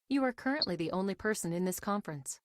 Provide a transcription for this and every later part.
You are currently the only person in this conference.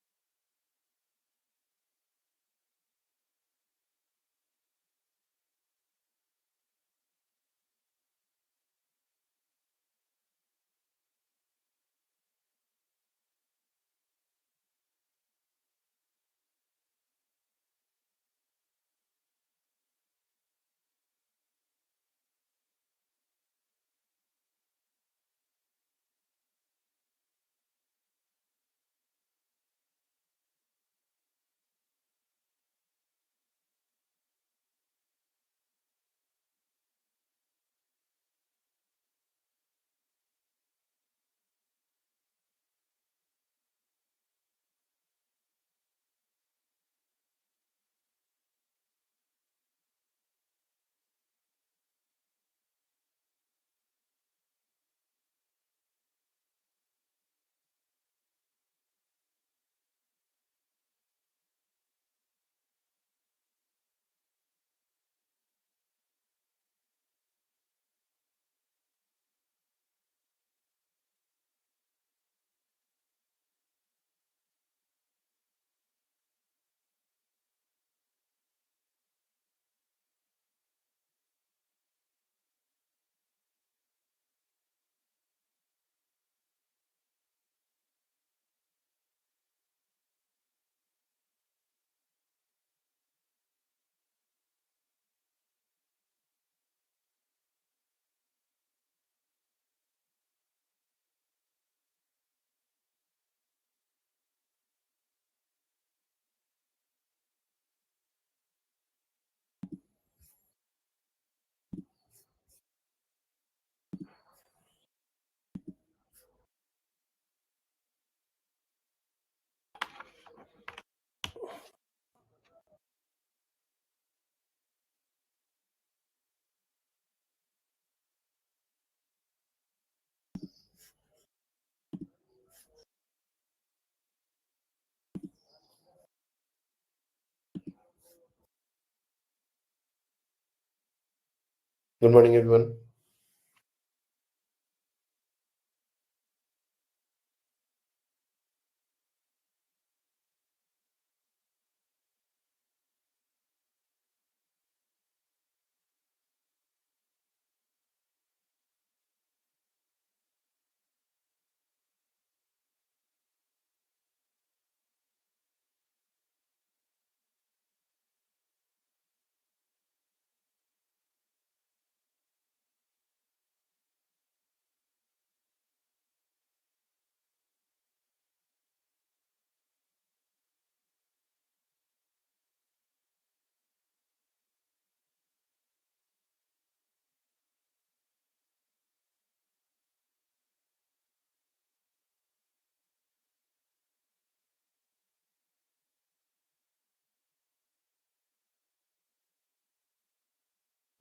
Good morning, everyone.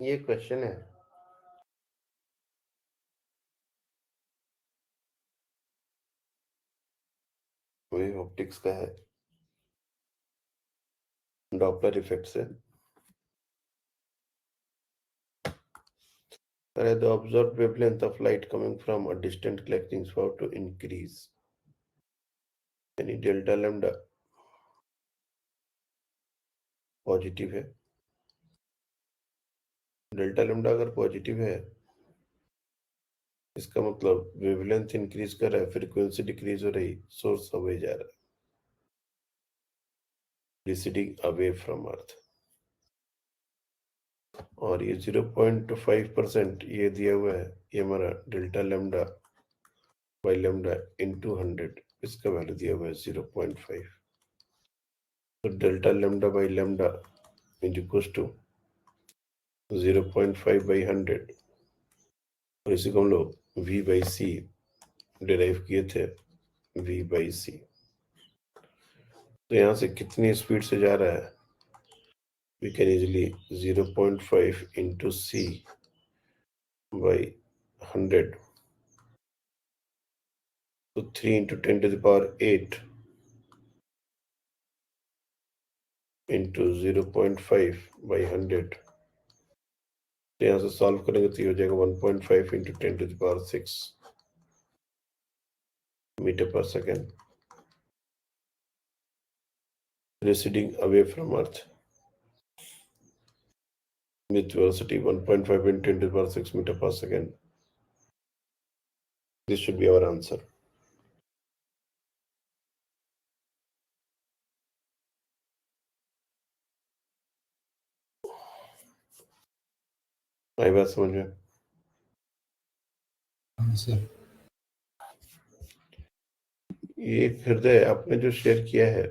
ये question है wave optics का है Doppler effect से the observed wavelength of light coming from a distant collecting spot to increase यानी delta lambda positive है। Delta lambda अगर positive है इसका मतलब वेवलेंथ इंक्रीज कर रहा है, फ्रीक्वेंसी डिक्रीज हो रही, सोर्स अवे जा रहा है, रिसीडिंग अवे फ्रॉम अर्थ। और ये 0.5% ये दिया हुआ है, ये हमारा delta lambda by lambda into 100, इसका वैल्यू दिया हुआ है 0.5। तो delta lambda by lambda is equal to 0.5 by 100, और इसी को हम लोग v बाई सी डिराइव किए थे, v बाई सी। तो यहाँ से कितनी स्पीड से जा रहा है, we can easily 0.5 into c by 100, so 3 into 10 to the power 8 into 0.5 by 100। तो यहाँ से सॉल्व करेंगे तो ये हो जाएगा 1.5 into 10 to the power 6। meter per second, receding away from Earth with velocity 1.5 into 10 to the power 6 meter per second. This should be our answer. आई बात समझ में? हाँ सर। ये हृदय आपने जो शेयर किया है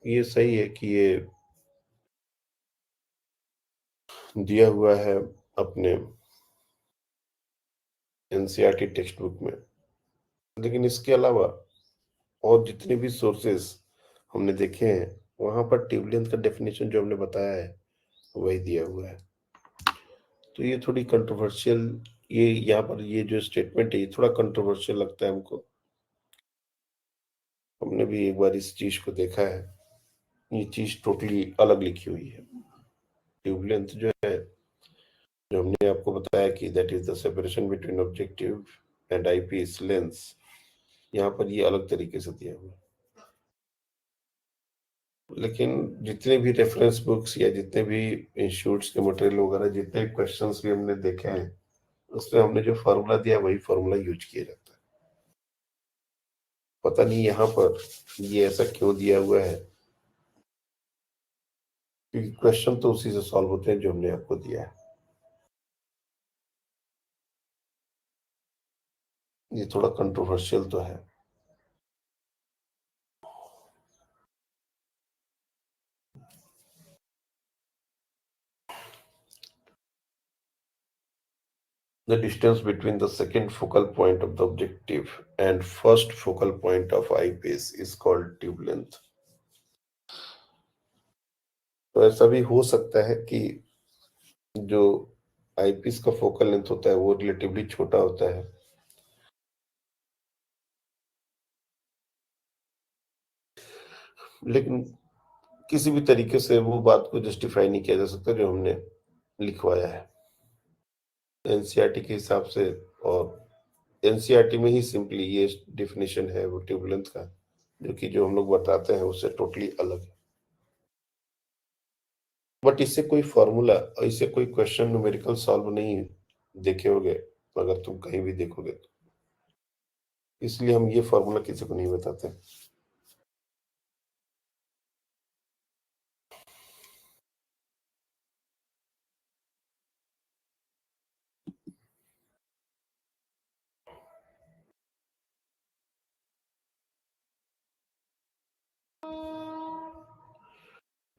ये सही है कि ये दिया हुआ है अपने एनसीईआरटी टेक्स्ट बुक में, लेकिन इसके अलावा और जितने भी सोर्सेस हमने देखे हैं वहां पर ट्यूबलेंथ का डेफिनेशन जो हमने बताया है वही दिया हुआ है। तो ये थोड़ी कंट्रोवर्शियल, ये यहाँ पर ये जो स्टेटमेंट है ये थोड़ा कंट्रोवर्शियल लगता है हमको। हमने भी एक बार इस चीज को देखा है, ये चीज टोटली अलग लिखी हुई है। ट्यूबलेंथ जो है, जो हमने आपको बताया कि that is the separation between objective and eyepiece lens, यहाँ पर ये अलग तरीके से दिया हुआ है। लेकिन जितने भी रेफरेंस बुक्स या जितने भी इंस्टीट्यूट्स के मटेरियल वगैरह, जितने भी क्वेश्चंस भी हमने देखे हैं, उसमें हमने जो फार्मूला दिया वही फार्मूला यूज किया जाता है। पता नहीं यहाँ पर ये ऐसा क्यों दिया हुआ है, क्योंकि क्वेश्चन तो उसी से सॉल्व होते हैं जो हमने आपको दिया है। ये थोड़ा कंट्रोवर्शियल तो है। The distance between the second focal point of the objective and first focal point of eyepiece is called tube length. तो ऐसा भी हो सकता है कि जो आईपीस का फोकल लेंथ होता है वो रिलेटिवली छोटा होता है, लेकिन किसी भी तरीके से वो बात को जस्टिफाई नहीं किया जा सकता जो हमने लिखवाया है एनसीईआरटी के हिसाब से। और एनसीईआरटी में ही सिंपली ये डेफिनेशन है वो ट्यूबलेंथ का, जो कि जो हम लोग बताते हैं उससे टोटली अलग है। बट इससे कोई फॉर्मूला और इससे कोई क्वेश्चन न्यूमेरिकल सॉल्व नहीं देखे होगे अगर तुम कहीं भी देखोगे तो, इसलिए हम ये फॉर्मूला किसी को नहीं बताते।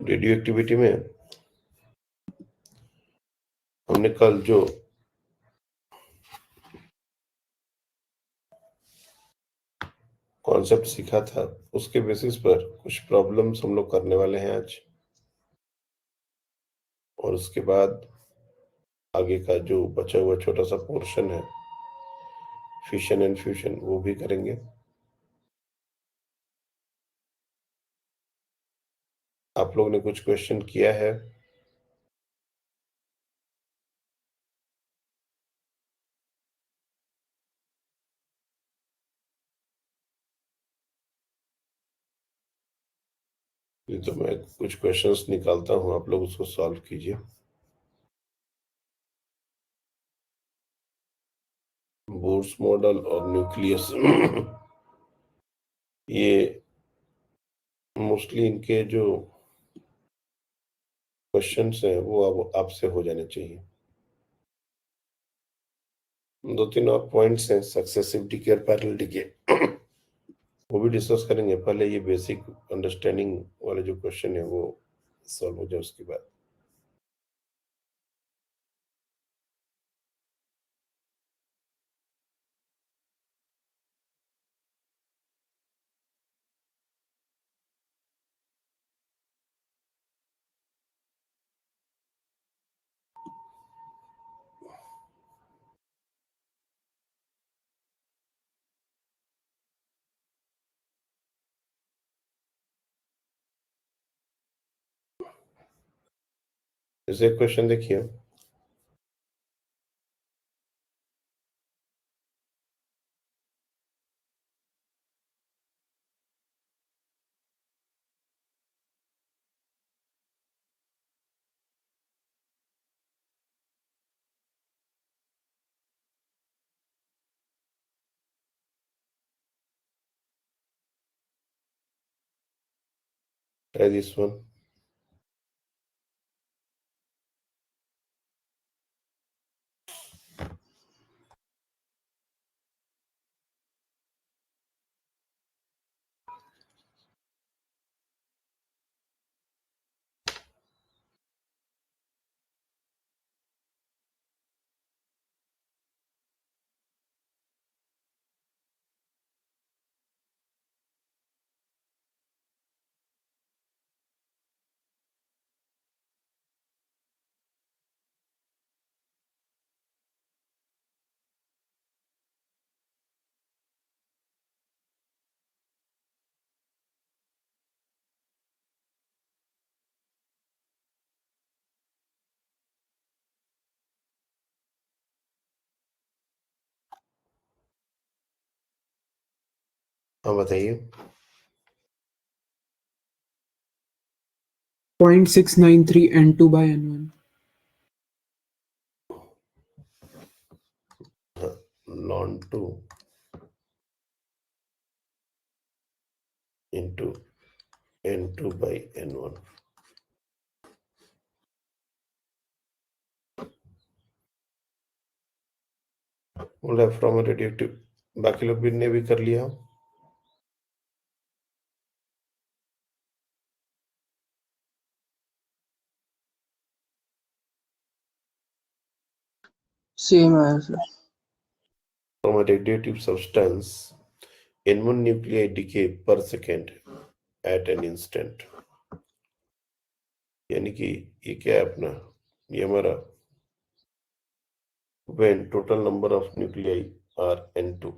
रेडियो एक्टिविटी में हमने कल जो कॉन्सेप्ट सीखा था उसके बेसिस पर कुछ प्रॉब्लम्स हम लोग करने वाले हैं आज, और उसके बाद आगे का जो बचा हुआ छोटा सा पोर्शन है फिशन एंड फ्यूशन वो भी करेंगे। आप लोग ने कुछ क्वेश्चन किया है? ये तो मैं कुछ क्वेश्चंस निकालता हूं, आप लोग उसको सॉल्व कीजिए। बोर्स मॉडल और न्यूक्लियस ये मोस्टली इनके जो क्वेश्चंस हैं वो अब आपसे हो जाने चाहिए। दो तीन और पॉइंट्स हैं सक्सेसिव डीके और पैरेलल डीके वो भी डिस्कस करेंगे। पहले ये बेसिक अंडरस्टैंडिंग वाले जो क्वेश्चन है वो सॉल्व हो जाए उसके बाद। जैसे क्वेश्चन देखिए, Try this one. हाँ बताइए. 0.693 N2 by N1. ln 2 into n2 by n1. बोला फ्रॉम रेडिएटिव. बाकी लोग भी ने भी कर लिया. Same as From a radioactive substance, n1 nuclei decay per second at an instant. यानी कि ये क्या है अपना, ये हमारा when total number of nuclei are n2.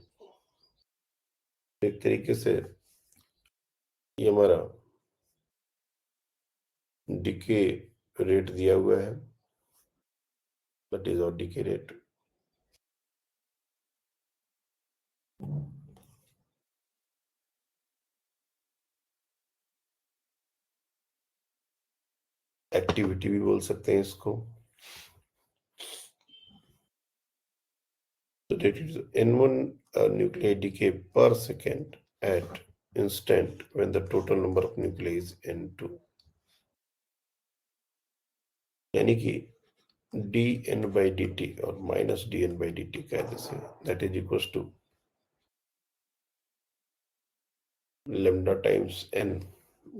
एक तरीके से ये हमारा डिके रेट दिया हुआ है, that is our decay rate. Activity भी बोल सकते हैं इसको. So that is n1 nuclei decay per second at instant when the total number of nuclei is n2. यानी कि dn by dt और माइनस dn by dt कहते से that is equals to lambda times n.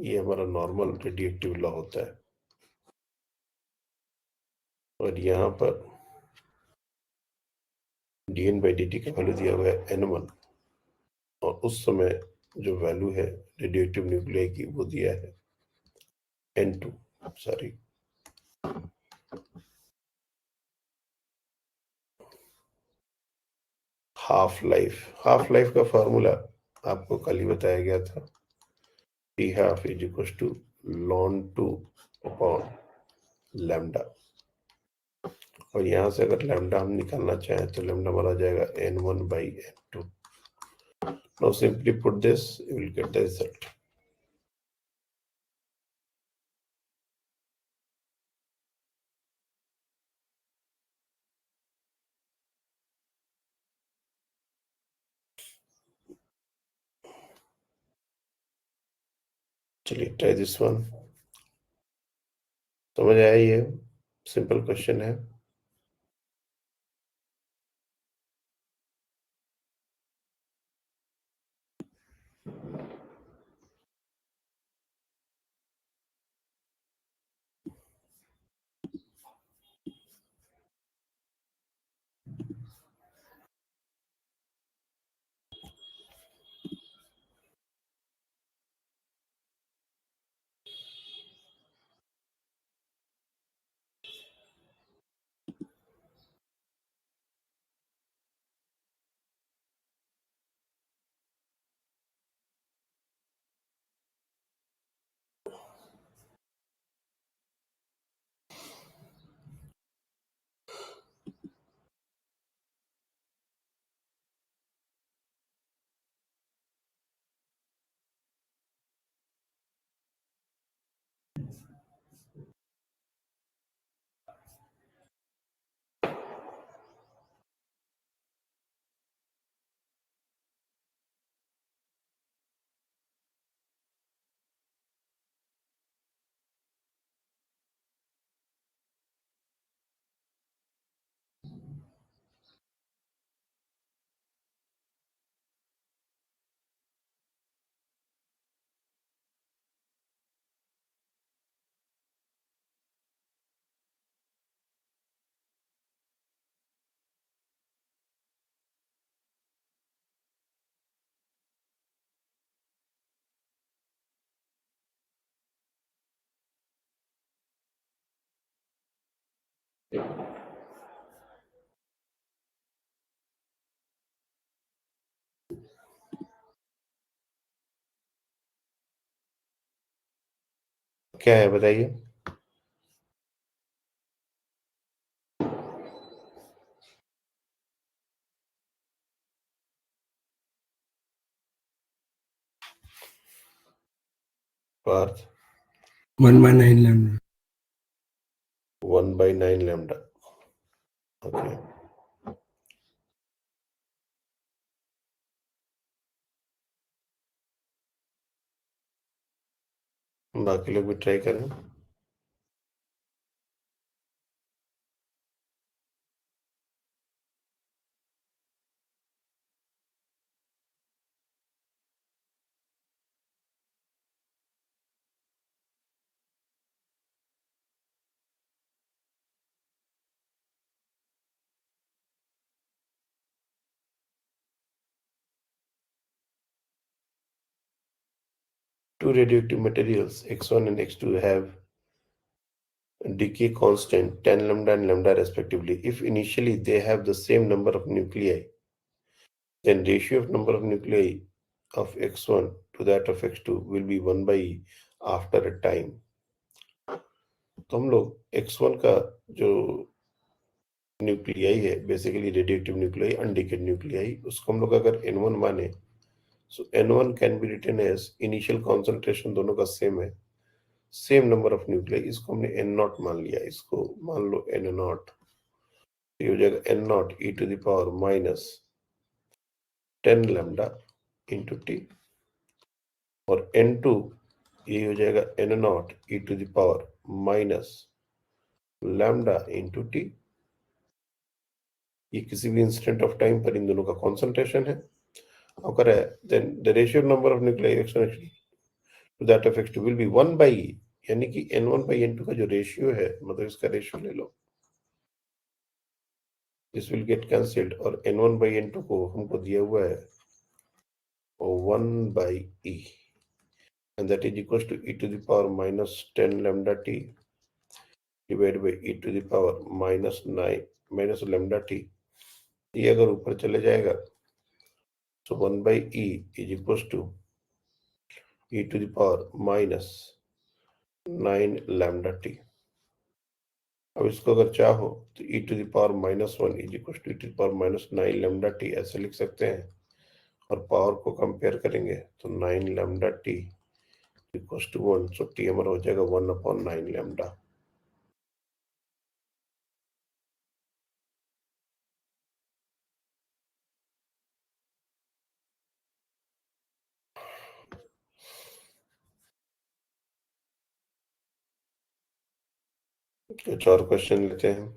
ये हमारा normal radioactive law होता है. और यहाँ पर dn by dt का वैल्यू दिया हुआ है n1 और उस समय जो वैल्यू है रेडिएक्टिव न्यूक्लियाई की वो दिया है n2. सॉरी, हाफ लाइफ का फॉर्मूला आपको कल ही बताया गया था. T half is equal to ln 2 upon lambda. और यहां से अगर लैम्डा हम निकालना चाहें तो लैम्डा हमारा जाएगा n1 by n2. Now simply put this, you will get the result. चलिए ट्राई दिस वन. समझ आया? ये सिंपल क्वेश्चन है. क्या है बताइए? पार्थ 1/9 lambda. 1/9 lambda. ओके, बाकी लोग भी ट्राई करें. Two radioactive materials, X1 and X2, have decay constant 10 lambda and lambda respectively. If initially they have the same number of nuclei, then ratio of number of nuclei of X1 to that of X2 will be 1/e after a time. तो हम लोग X1 का जो nuclei है, basically radioactive nuclei, अनडिकेड nuclei, उसको हम लोग अगर N1 माने, so N1 can be written as initial concentration दोनों का सेम है, सेम नंबर ऑफ न्यूक्लियाई, इसको हमने N0 मान लिया, इसको मान लो N0, ये हो जाएगा N0 e to the power minus 10 lambda into t, और N2 ये हो जाएगा N0 e to the power minus lambda into t. ये किसी भी इंस्टेंट ऑफ टाइम पर इन दोनों का कॉन्सेंट्रेशन है. अगर है then the ratio number of nuclei exponentially to that of X2 will be 1/e, यानी कि N1 by N2 का जो रेशियो है, मतलब इसका रेशियो ले लो, दिस विल गेट कैंसिल्ड, और N1 by N2 को हमको दिया हुआ है 1/e, and that is equals to e to the power minus 10 lambda t divided by e to the power minus 9 minus lambda t. ये अगर ऊपर चले जाएगा so 1/e is equals to e to the power minus 9 lambda t. अब इसको अगर चाहो तो e to the power minus 1 is equals to e to the power minus 9 lambda t ऐसे लिख सकते हैं, और पावर को कंपेयर करेंगे तो 9 lambda t equals to 1, so t हमारा हो जाएगा 1/9 lambda. कुछ और क्वेश्चन लेते हैं.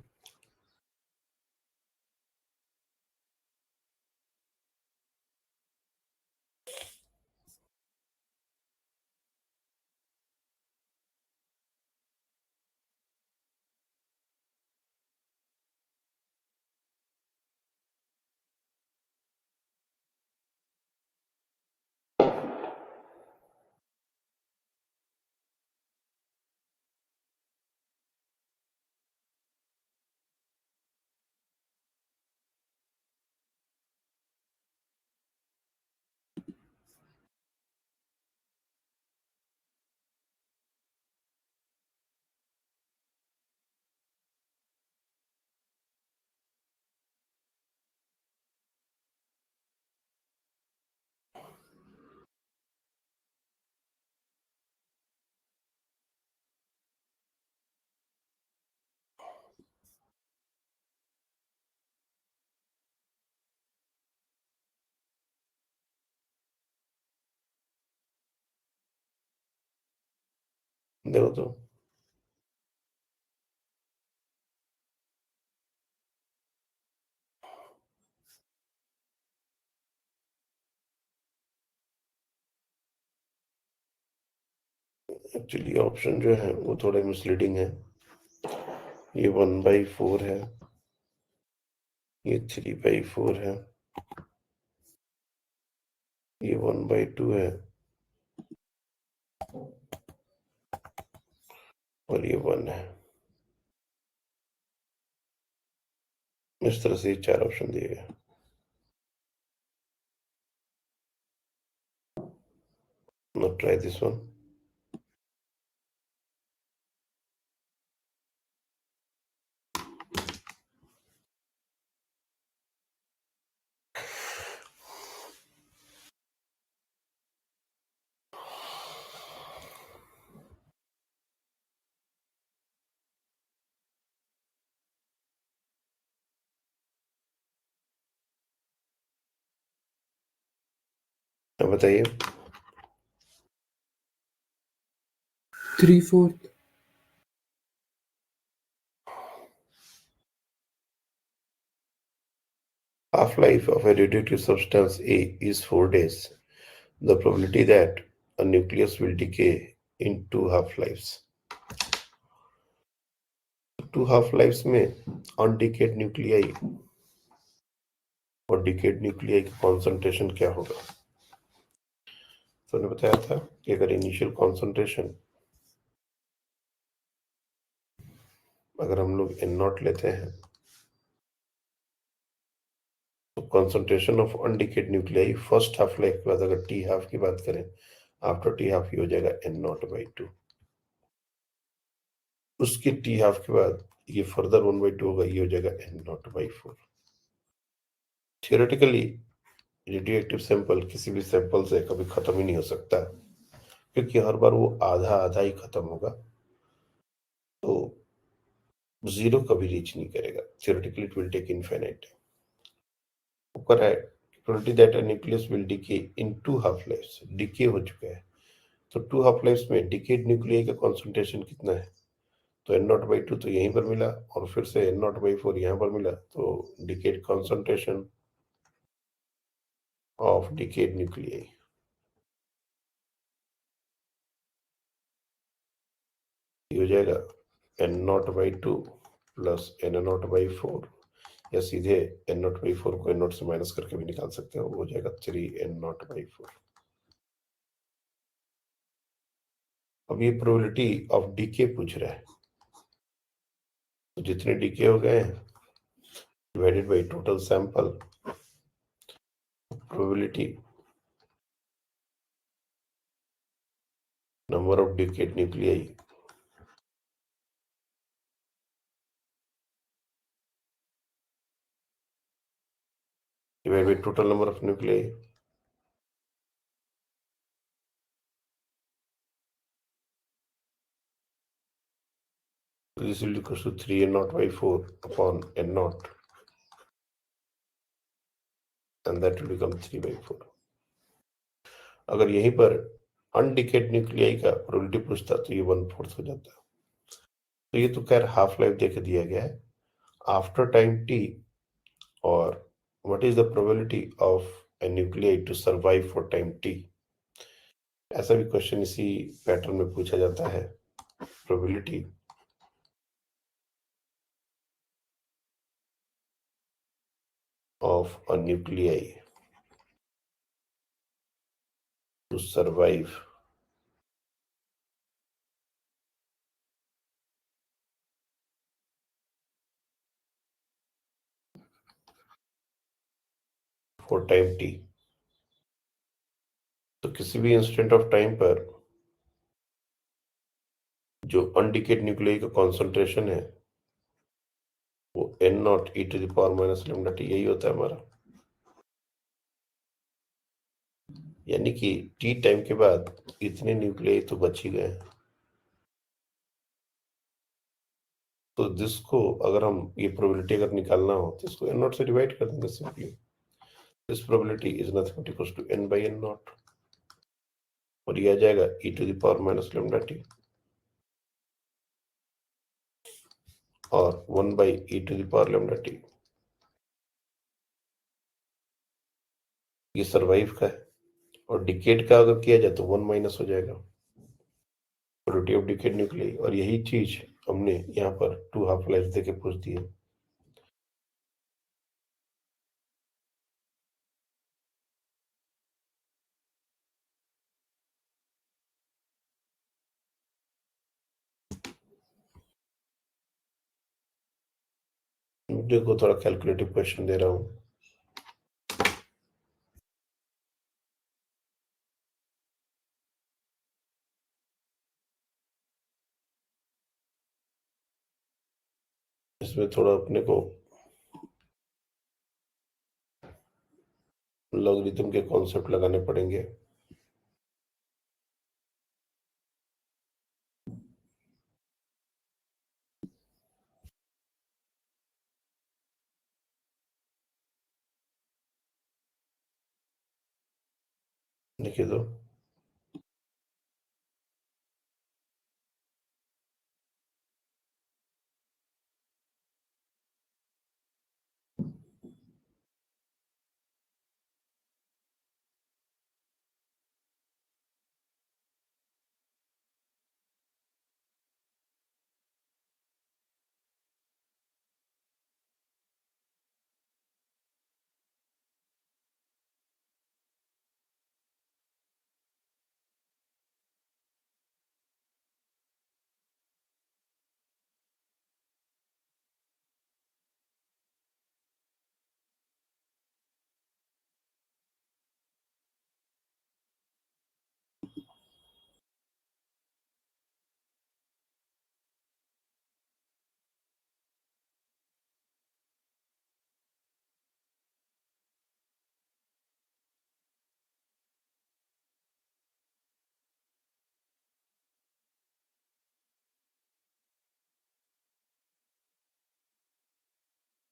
देखो तो एक्चुअली ऑप्शन जो है वो थोड़े मिसलीडिंग है. ये 1/4 है, ये 3/4 है, ये 1/2 है, और ये 1 है. इस तरह से 4 ऑप्शन दिए गए। Now try this one. अब बताइए। 3/4. Half-life of a radioactive substance A is 4 days. The probability that a nucleus will decay in 2 half-lives. 2 half-lives में undecayed nuclei और decayed nuclei का concentration क्या होगा? तो मैंने बताया था कि अगर इनिशियल कॉन्सेंट्रेशन अगर हम लोग N0 लेते हैं तो concentration of undecayed nuclei first half life के बाद अगर टी हाफ की बात करें आफ्टर टी हाफ ये हो जाएगा N0/2। उसके टी हाफ के बाद ये फर्दर 1/2 होगा, ये हो जाएगा N0/4। Theoretically radio active sample किसी भी सैंपल से कभी खत्म ही नहीं हो सकता क्योंकि हर बार वो आधा आधा ही खत्म होगा, तो जीरो कभी रीच नहीं करेगा। Theoretically it will take infinite. ऊपर है probability that a nucleus will decay in 2 half lifes, decay हो चुका है तो 2 हाफ लाइफ्स में डिकेड न्यूक्लियाई का कॉन्सेंट्रेशन कितना है? तो N0/2 तो यहीं पर मिला और फिर से N0/4 यहाँ पर मिला, तो decade concentration of decade nuclei हो जाएगा N0/2 प्लस N0/4 या सीधे N0/4 को N0 से माइनस करके भी निकाल सकते हो, हो जाएगा 3N0/4। अब ये प्रोबेबिलिटी ऑफ डीके पूछ रहा है, तो जितने डीके हो गए हैं divided by total sample, probability number of decade nuclei divided by total number of nuclei. So this will equal to 3N0/4 upon N0 and that will become 3/4. अगर यहीं पर अनडिकेड न्यूक्लियाई का प्रोबेबिलिटी पूछता तो ये 1/4 हो जाता। तो ये तो खैर हाफ लाइफ देके दिया गया है आफ्टर टाइम टी, और what is the probability of a nuclei to survive for time T, ऐसा भी क्वेश्चन इसी पैटर्न में पूछा जाता है। Probability of a nuclei to survive for time t। तो किसी भी इंस्टेंट ऑफ टाइम पर जो अनडिकेड न्यूक्लियाई का कॉन्सेंट्रेशन है वो N0 e⁻ यही होता है हमारा, यानी कि टी टाइम के बाद इतने न्यूक्लियाई तो बच ही गए। तो जिसको अगर हम ये प्रोबेबिलिटी अगर निकालना हो तो इसको N0 से डिवाइड कर देंगे simply. This probability is nothing but equals to N/N0 और ये आ जाएगा e⁻ और 1/e⁻ ये सर्वाइव का है और डिकेड का अगर किया जाए तो 1 माइनस हो जाएगा प्रोबेबिलिटी ऑफ डिकेड न्यूक्लियाई, और यही चीज हमने यहाँ पर 2 हाफ लाइफ देके पूछ दी है। देखो थोड़ा कैलकुलेटिव क्वेश्चन दे रहा हूं। इसमें थोड़ा अपने को लॉगरिथम के कॉन्सेप्ट लगाने पड़ेंगे। देखिए तो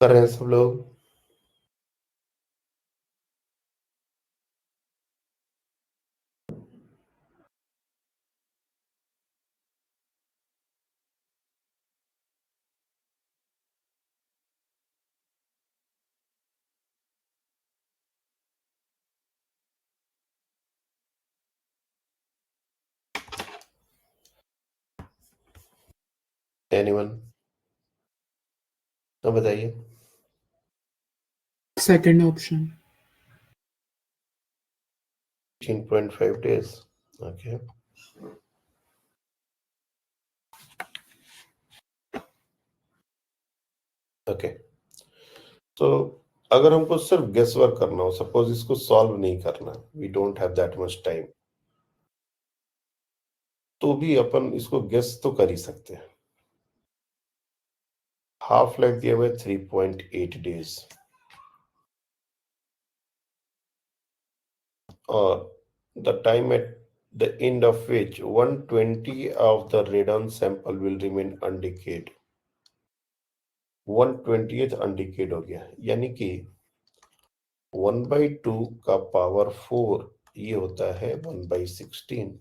कर रहे हैं सब लोग। एनीवन? तो बताइए। Second option. 18.5 days। Okay, okay. तो अगर हमको सिर्फ गेस वर्क करना हो, सपोज इसको सॉल्व नहीं करना, we don't have that much time, तो भी अपन इसको गेस तो कर ही सकते हैं। हाफ लाइफ दिया हुआ है 3.8 डेज, और the time at the end of which 120 of the radon sample will remain undecayed। 120th अनडिकेड हो गया, यानी कि 1/2 का पावर 4 ये होता है 1/16,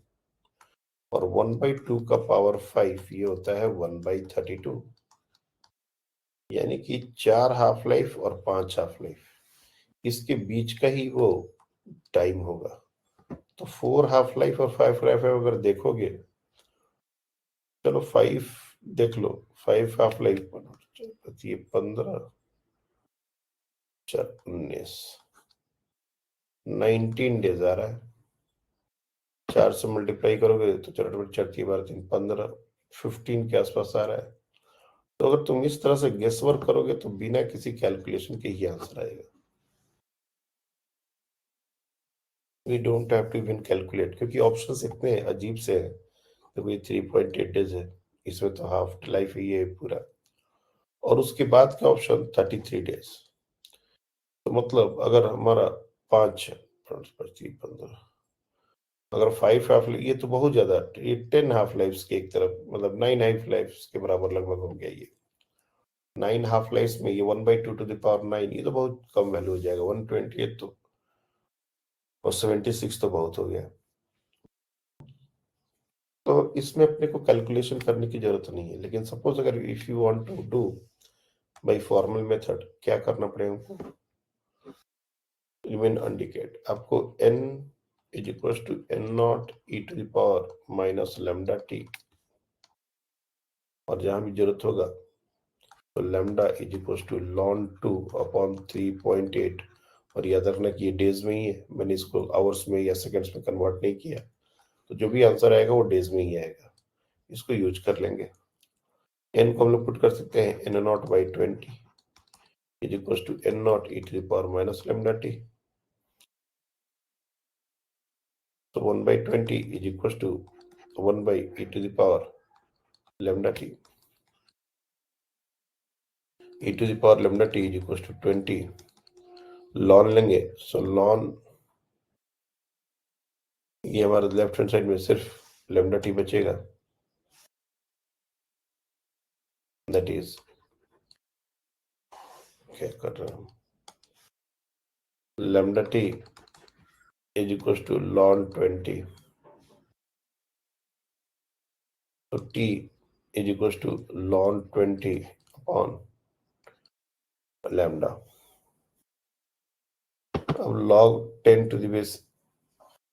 और 1/2 का पावर 5 ये होता है 1/32, यानी कि 4 हाफ लाइफ और 5 हाफ लाइफ, इसके बीच का ही वो टाइम होगा। तो 4 हाफ लाइफ और 5 लाइफ अगर देखोगे, चलो 5 देख लो, 5 हाफ लाइफ 15 4 19 19 डेज आ रहा है। 4 से मल्टीप्लाई करोगे तो 4 15 के आसपास आ रहा है। तो अगर तुम इस तरह से गेस वर्क करोगे तो बिना किसी कैलकुलेशन के ही आंसर आएगा। We don't have to even calculate, क्योंकि ऑप्शंस इतने अजीब से हैं। तो ये 3.8 डेज है, इसमें तो हाफ लाइफ ही है पूरा, और उसके बाद का ऑप्शन 33 डेज। तो मतलब अगर हमारा 5 15, अगर 5 हाफ, ये तो बहुत ज्यादा, ये 10 हाफ लाइफ के एक तरफ, मतलब 9 हाफ लाइफ के बराबर लगभग हो गया ये। 9 हाफ लाइफ में ये 1/2 टू द पावर 9, ये तो बहुत कम वैल्यू हो जाएगा। 128 तो, और 76 तो बहुत हो गया। तो इसमें अपने को कैलकुलेशन करने की जरूरत नहीं है। लेकिन सपोज अगर if you want to do by formal method, क्या करना पड़ेगा हमको? रिमेन अनडिकेड, आपको n is equal to n0 e to the power minus lambda T, और जहां भी जरूरत होगा तो lambda is equal to ln 2 upon 3.8, और याद रखना कि ये डेज में ही है, मैंने इसको आवर्स में या सेकंड्स में कन्वर्ट नहीं किया, तो जो भी आंसर आएगा वो डेज में ही आएगा। इसको यूज कर लेंगे। n को हम लोग पुट कर सकते हैं n0/20, is equals to n naught e to the power minus lambda t. So 1 by 20 is equals to 1 by e to the power lambda t. E to the power lambda t is equals to 20. ln लेंगे, so ln ये हमारे left hand side में सिर्फ lambda t बचेगा, that is क्या कर रहा हूं, lambda t is equal to ln 20, तो t is equal to ln 20 upon lambda. अब log 10 to the base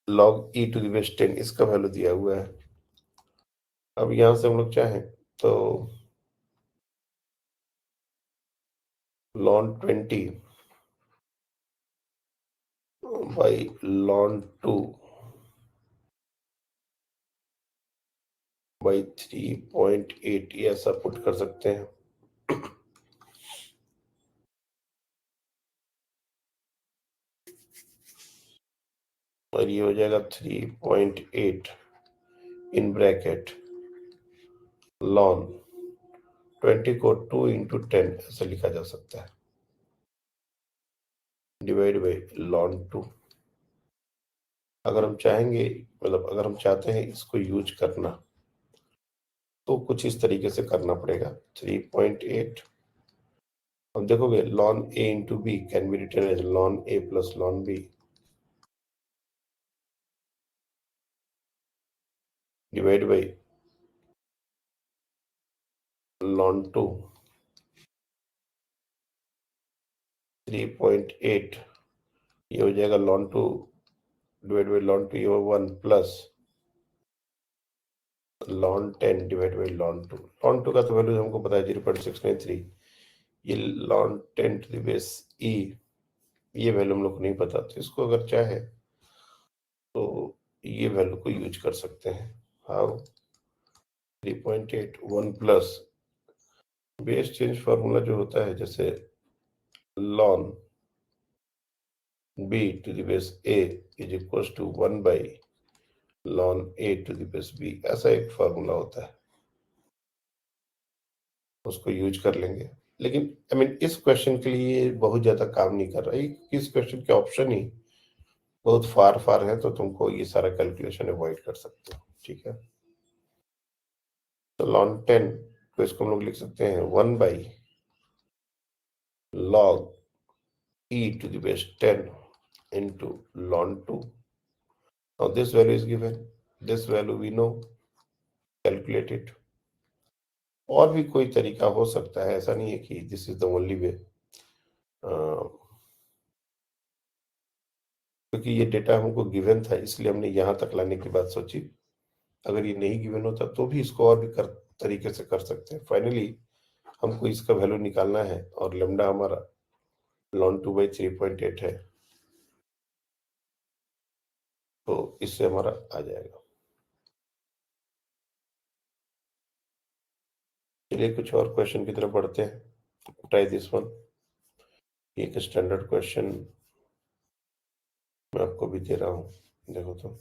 log e to the base 10 इसका वैल्यू दिया हुआ है. अब यहां से हम लोग चाहें तो ln 20 by ln 2 by 3.8 ये ऐसा पुट कर सकते हैं. और ये हो जाएगा 3.8 इन ब्रैकेट ln 20 को 2 इंटू 10 ऐसे लिखा जा सकता है, डिवाइड बाई ln 2. अगर हम चाहेंगे, मतलब अगर हम चाहते हैं इसको यूज करना तो कुछ इस तरीके से करना पड़ेगा. 3.8, अब देखोगे ln a into b can be written as ln a plus ln b divide by ln 2. 3.8 ये हो जाएगा ln 2 डिवाइड बाई ln 2, ये 1 plus ln 10 divide by ln 2. ln 2 का तो वैल्यू हमको पता है 0.693. ये ln 10 to the base e, ये वैल्यू हम लोग को नहीं पता, तो इसको अगर चाहे तो ये वैल्यू को यूज कर सकते हैं. How? 3.8 1 plus base change formula जो होता है, जैसे ln b to the base a is equal to 1 by ln a to the base b, ऐसा एक फार्मूला होता है, उसको यूज कर लेंगे. लेकिन आई मीन इस क्वेश्चन के लिए बहुत ज्यादा काम नहीं कर रहा है. इस क्वेश्चन के ऑप्शन ही बहुत फार फार है, तो तुमको ये सारा कैलकुलेशन अवॉइड कर सकते हो. ठीक है, तो ln 10 तो इसको हम लोग लिख सकते हैं 1 by log e to the base 10 into ln 2. Now this value is given, this value we know, calculate it. और भी कोई तरीका हो सकता है, ऐसा नहीं है कि this is the only way, क्योंकि ये डेटा हमको गिवन था इसलिए हमने यहाँ तक लाने की बात सोची. अगर ये नहीं गिवन होता तो भी इसको और भी तरीके से कर सकते हैं. फाइनली हमको इसका वैल्यू निकालना है और लेमडा हमारा ln 2 by 3.8 है, तो इससे हमारा आ जाएगा. चलिए कुछ और क्वेश्चन की तरफ बढ़ते हैं. Try this one. एक स्टैंडर्ड क्वेश्चन मैं आपको भी दे रहा हूं, देखो तो.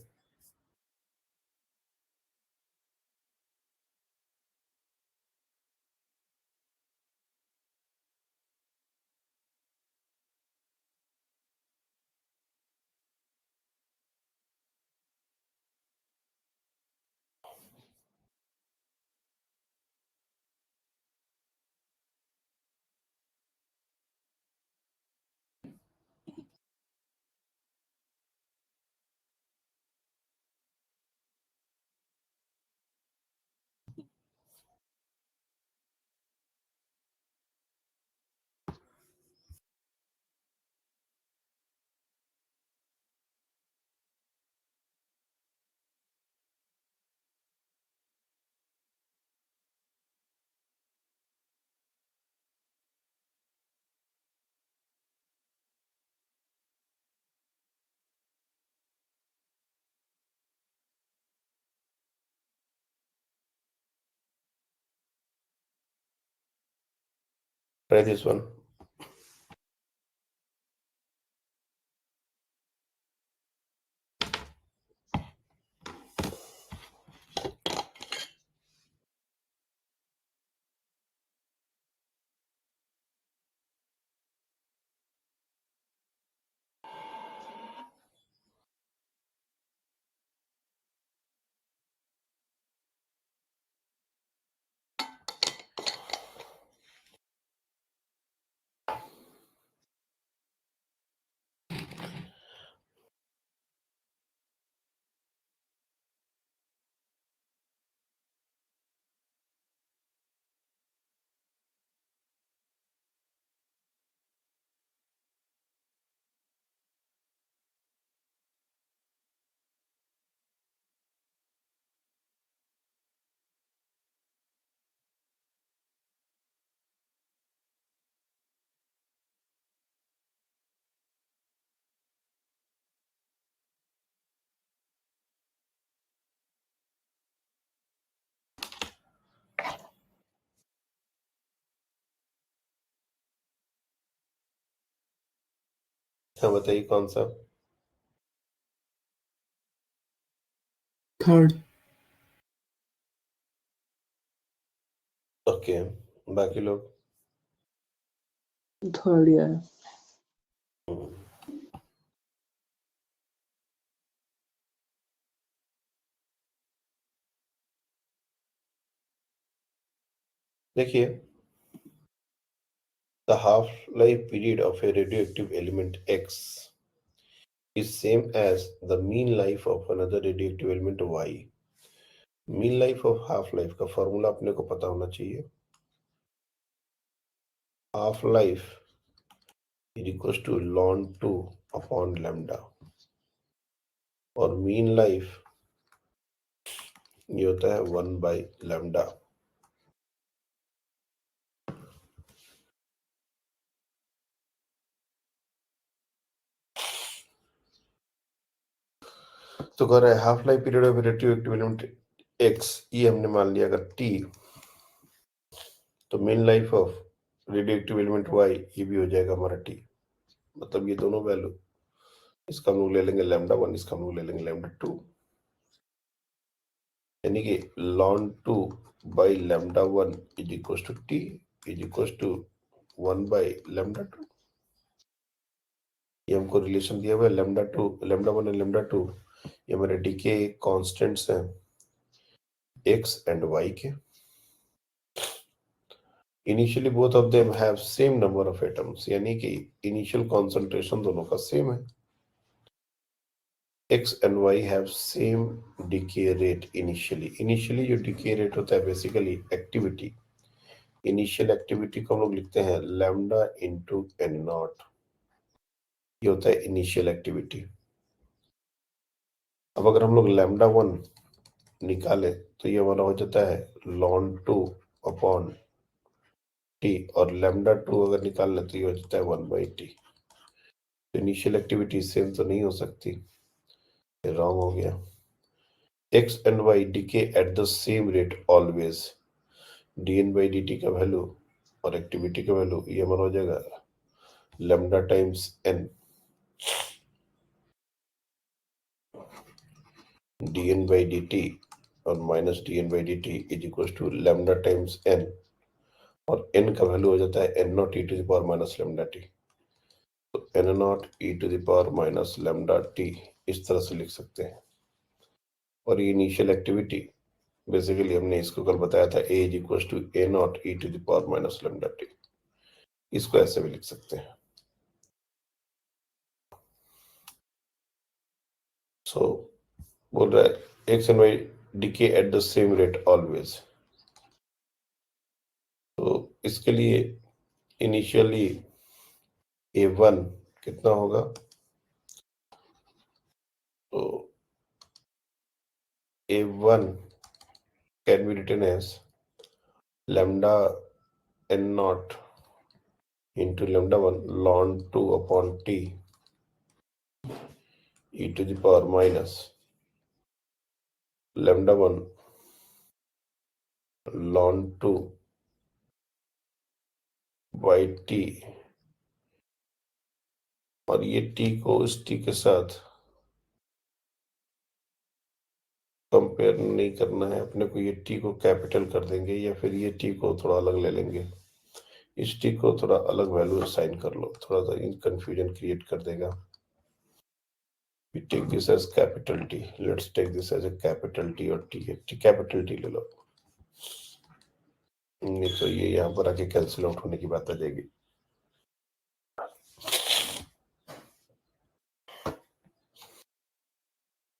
Try this one. हाँ बताइए कौन सा? Third. ओके, बाकी लोग? Third, yeah. देखिए, the half-life period of a radioactive element X is same as the mean life of another radioactive element Y. Mean life of half life का formula अपने को पता होना चाहिए। Half life is equal to ln 2 upon lambda, और mean life ये होता है 1 बाई लैम्डा। तो कह रहा है half life period of radioactive element X, ये हमने मान लिया अगर टी, तो mean life of radioactive element Y ये भी हो जाएगा हमारा टी। मतलब ये दोनों वैल्यू, इसका हम लोग ले लेंगे लैम्डा 1, इसका हम लोग ले लेंगे लैम्डा 2, यानी कि ln 2 by lambda 1 is equal to t is equal to 1 by lambda 2। ये हमको रिलेशन दिया हुआ है लैम्डा 2, लैम्डा 1 एंड लैम्डा 2, ये हमारे डीके कांस्टेंट्स हैं एक्स एंड वाई के। Initially both of them have same number of atoms, यानी कि इनिशियल कॉन्सेंट्रेशन दोनों का सेम है। x and y have same decay rate initially। Initially जो decay rate होता है बेसिकली एक्टिविटी, इनिशियल एक्टिविटी को हम लोग लिखते हैं लैम्डा इंटू एन नॉट, ये होता है इनिशियल एक्टिविटी। अब अगर हम लोग लैम्डा 1 निकाले तो ये हमारा हो जाता है ln 2 अपॉन टी, और लैम्डा 2 अगर निकाल ले तो ये हो जाता है 1 बाई टी। तो इनिशियल एक्टिविटी सेम तो नहीं हो सकती, ये रॉन्ग हो गया। x and y decay at the same rate always। dn by dt का वैल्यू और एक्टिविटी का वैल्यू ये हमारा हो जाएगा lambda times n, dn by dt और minus dn by dt is equal to lambda times n, और n का वैल्यू हो जाता है n naught e to the power minus lambda t. तो n naught e to the power minus lambda t इस तरह से लिख सकते हैं। और ये इनिशियल एक्टिविटी बेसिकली हमने इसको कल बताया था a is equal to a naught e to the power minus lambda t, इसको ऐसे भी लिख सकते हैं। सो बोल रहा है x and y decay at the same rate always। तो इसके लिए इनिशियली a1 कितना होगा, तो a1 can be written as lambda n naught into lambda 1 ln 2 upon t e to the power minus lambda 1 ln 2 by t, और ये t को इस t के साथ कंपेयर नहीं करना है अपने को, ये t को कैपिटल कर देंगे या फिर ये t को थोड़ा अलग ले लेंगे, इस t को थोड़ा अलग वैल्यू असाइन कर लो, थोड़ा सा कंफ्यूजन क्रिएट कर देगा। We take this as capital T। Let's take this as a capital T और T capital T ले लो। नहीं तो ये यहाँ पर आके कैंसिल आउट होने की बात आ जाएगी।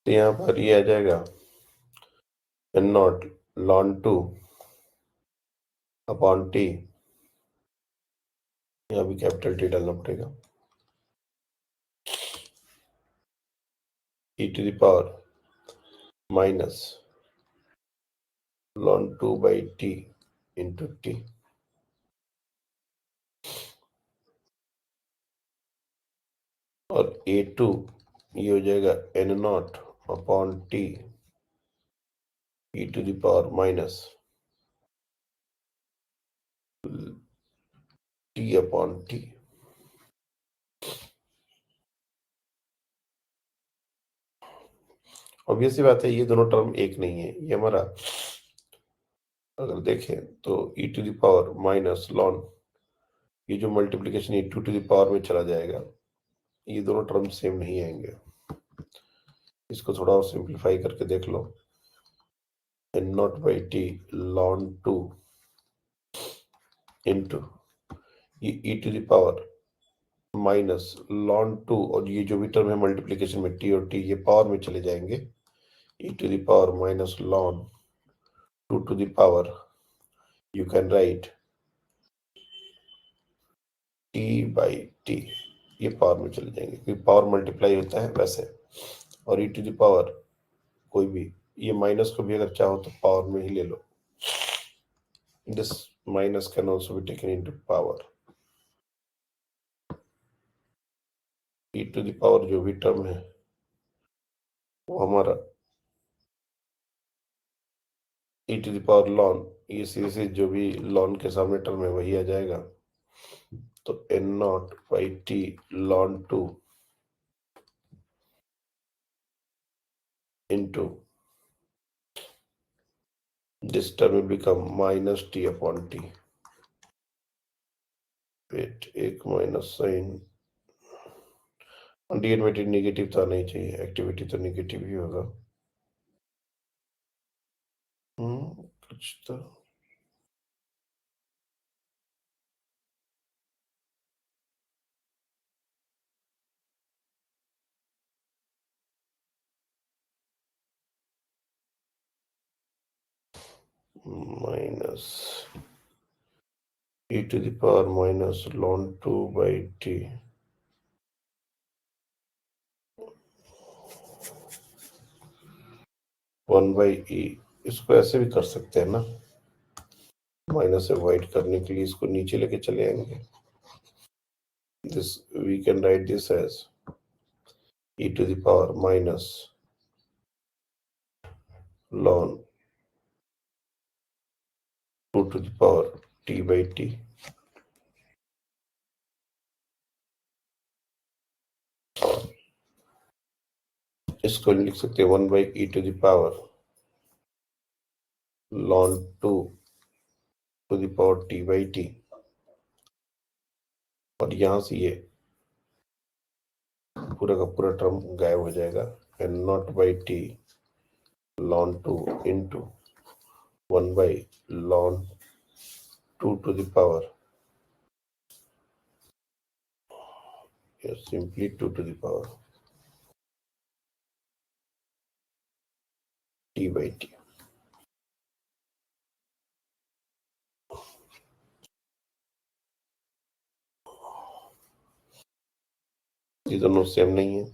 तो यहाँ पर ये आ जाएगा n not ln 2 upon T, यहाँ भी कैपिटल T डालना पड़ेगा, e to the power minus ln 2 by t into t, और a2 ये हो जाएगा n not upon T e to the power minus t upon T. Obviously बात है, ये दोनों टर्म एक नहीं है। ये हमारा अगर देखें तो e to the power minus लॉन, ये जो multiplication e to the power में चला जाएगा, ये दोनों टर्म सेम नहीं आएंगे। इसको थोड़ा और सिंप्लीफाई करके देख लो, n नॉट बाई टी लॉन 2 इंटू ये e to the power minus लॉन 2, और ये जो भी टर्म है मल्टीप्लीकेशन में t और t ये पावर में चले जाएंगे, e to the power minus लॉन 2 to the power, you can write t by t, ये पावर में चले जाएंगे क्योंकि पावर मल्टीप्लाई होता है वैसे। और e टू द पावर कोई भी, ये माइनस को भी अगर चाहो तो पावर में ही ले लो, this minus can also be taken into power. e to the power जो भी टर्म है वो हमारा e to the power ln, ये सीधे से जो भी लॉन के सामने टर्म है वही आ जाएगा। तो n नॉट बाई टी लॉन 2 into this term will become minus t upon t। Wait, एक माइनस साइन, डेरिवेटिव नेगेटिव तो आना ही चाहिए, एक्टिविटी तो नेगेटिव ही होगा। कुछ तो minus e to the power minus ln 2 by t, one by e. इसको ऐसे भी कर सकते हैं ना, माइनस अवॉइड करने के लिए इसको नीचे लेके चले आएंगे। This we can write this as e to the power minus ln 2 to the power t by t। इसको लिख सकते हैं one by e to the power ln 2 to the power t by t, और यहां से ये पूरा का पूरा टर्म गायब हो जाएगा, n naught by t ln 2 into one by ln 2 to the power, simply 2 to the power t by t। ये दोनों सेम नहीं है,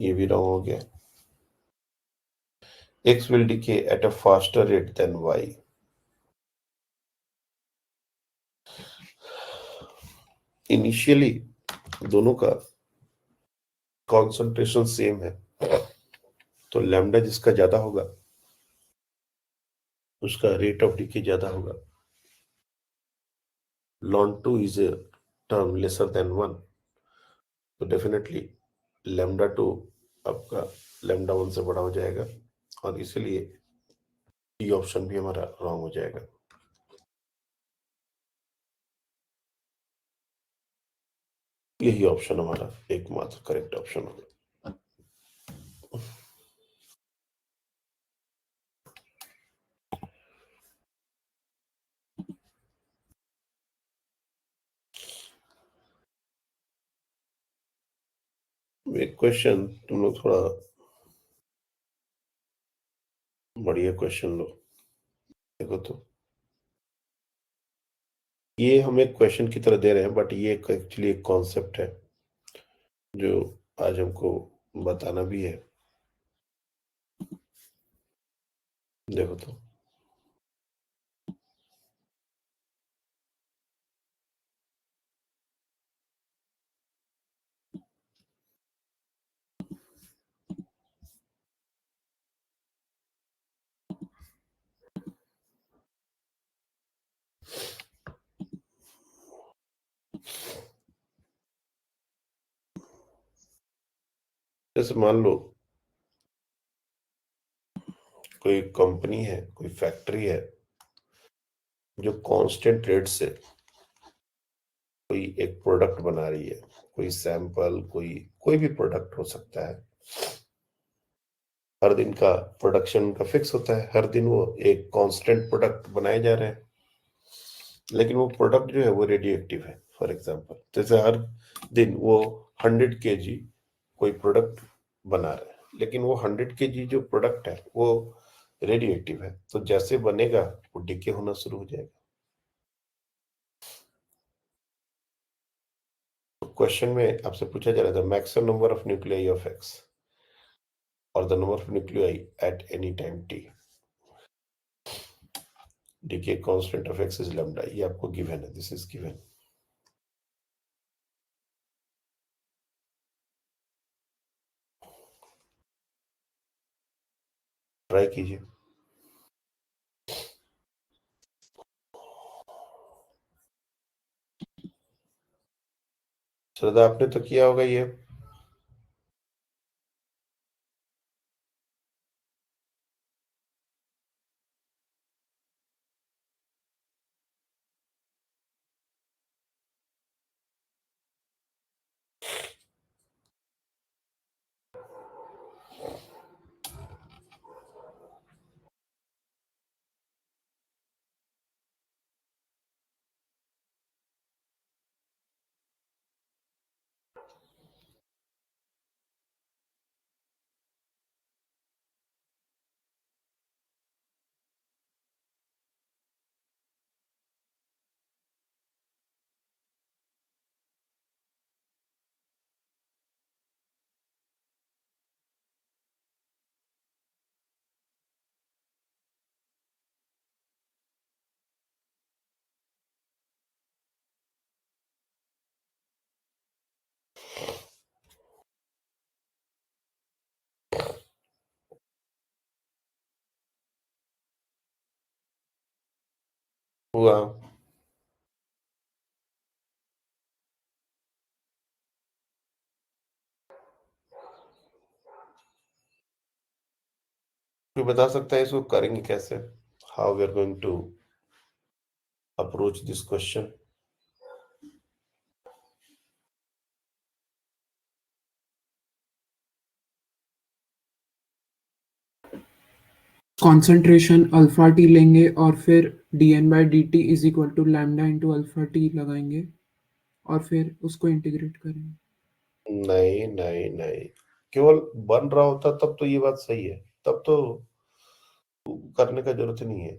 ये भी रॉन्ग हो गया। x will decay at a faster rate than y। Initially दोनों का कॉन्सेंट्रेशन सेम है, तो लैम्डा जिसका ज्यादा होगा उसका रेट ऑफ डिके ज्यादा होगा। ln 2 is a term lesser than 1, तो डेफिनेटली लैम्डा 2 आपका लैम्डा 1 से बड़ा हो जाएगा, और इसलिए ये ऑप्शन भी हमारा रॉन्ग हो जाएगा। यही ऑप्शन हमारा एकमात्र करेक्ट ऑप्शन होगा। एक क्वेश्चन तुम लोग थोड़ा बढ़िया क्वेश्चन लो, देखो तो ये हम एक क्वेश्चन की तरह दे रहे हैं, बट ये एक्चुअली एक कॉन्सेप्ट है जो आज हमको बताना भी है। देखो तो जैसे मान लो कोई कंपनी है, कोई फैक्ट्री है जो कांस्टेंट रेट से कोई एक प्रोडक्ट बना रही है, कोई सैंपल, कोई भी प्रोडक्ट हो सकता है। हर दिन का प्रोडक्शन का फिक्स होता है, हर दिन वो एक कांस्टेंट प्रोडक्ट बनाए जा रहे हैं, लेकिन वो प्रोडक्ट जो है वो रेडियो एक्टिव है। फॉर एग्जांपल, जैसे हर दिन वो 100 केजी कोई प्रोडक्ट बना रहा है, लेकिन वो 100 केजी जो प्रोडक्ट है वो रेडियो एक्टिव है, तो जैसे बनेगा वो डिके होना शुरू हो जाएगा। क्वेश्चन में आपसे पूछा जा रहा था maximum number of nuclei of X और the number of nuclei at any time t, decay constant of x is lambda, ये आपको गिवन है, दिस इज गिवन। ट्राई कीजिए। श्रद्धा, आपने तो किया होगा ये। हुआ। कोई बता सकता है इसको करेंगे कैसे? How we are going to approach this question? Concentration alpha t लेंगे और फिर dn/dt is equal to lambda into alpha t लगाएंगे और फिर उसको इंटीग्रेट करेंगे। नहीं नहीं नहीं, केवल बन रहा होता तब तो ये बात सही है, तब तो करने का जरूरत नहीं है।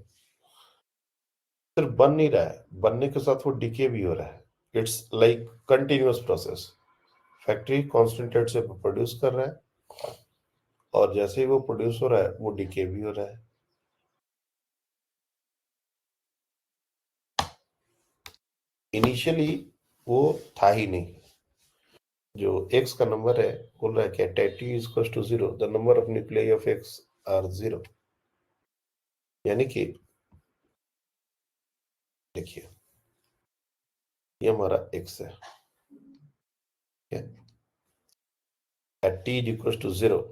सिर्फ बन नहीं रहा है, बनने के साथ वो डिके भी हो रहा है। It's like continuous process. Factory constant rate से प्रोड्यूस कर रहा है और जैसे ही वो प्रोड्यूस हो रहा है वो डिके भी हो रहा है। इनिशियली वो था ही नहीं। जो x का नंबर है बोल रहा है क्या, t is equals to 0, the number of nuclei of x are 0, यानी कि देखिए ये हमारा x है, at t is equals to 0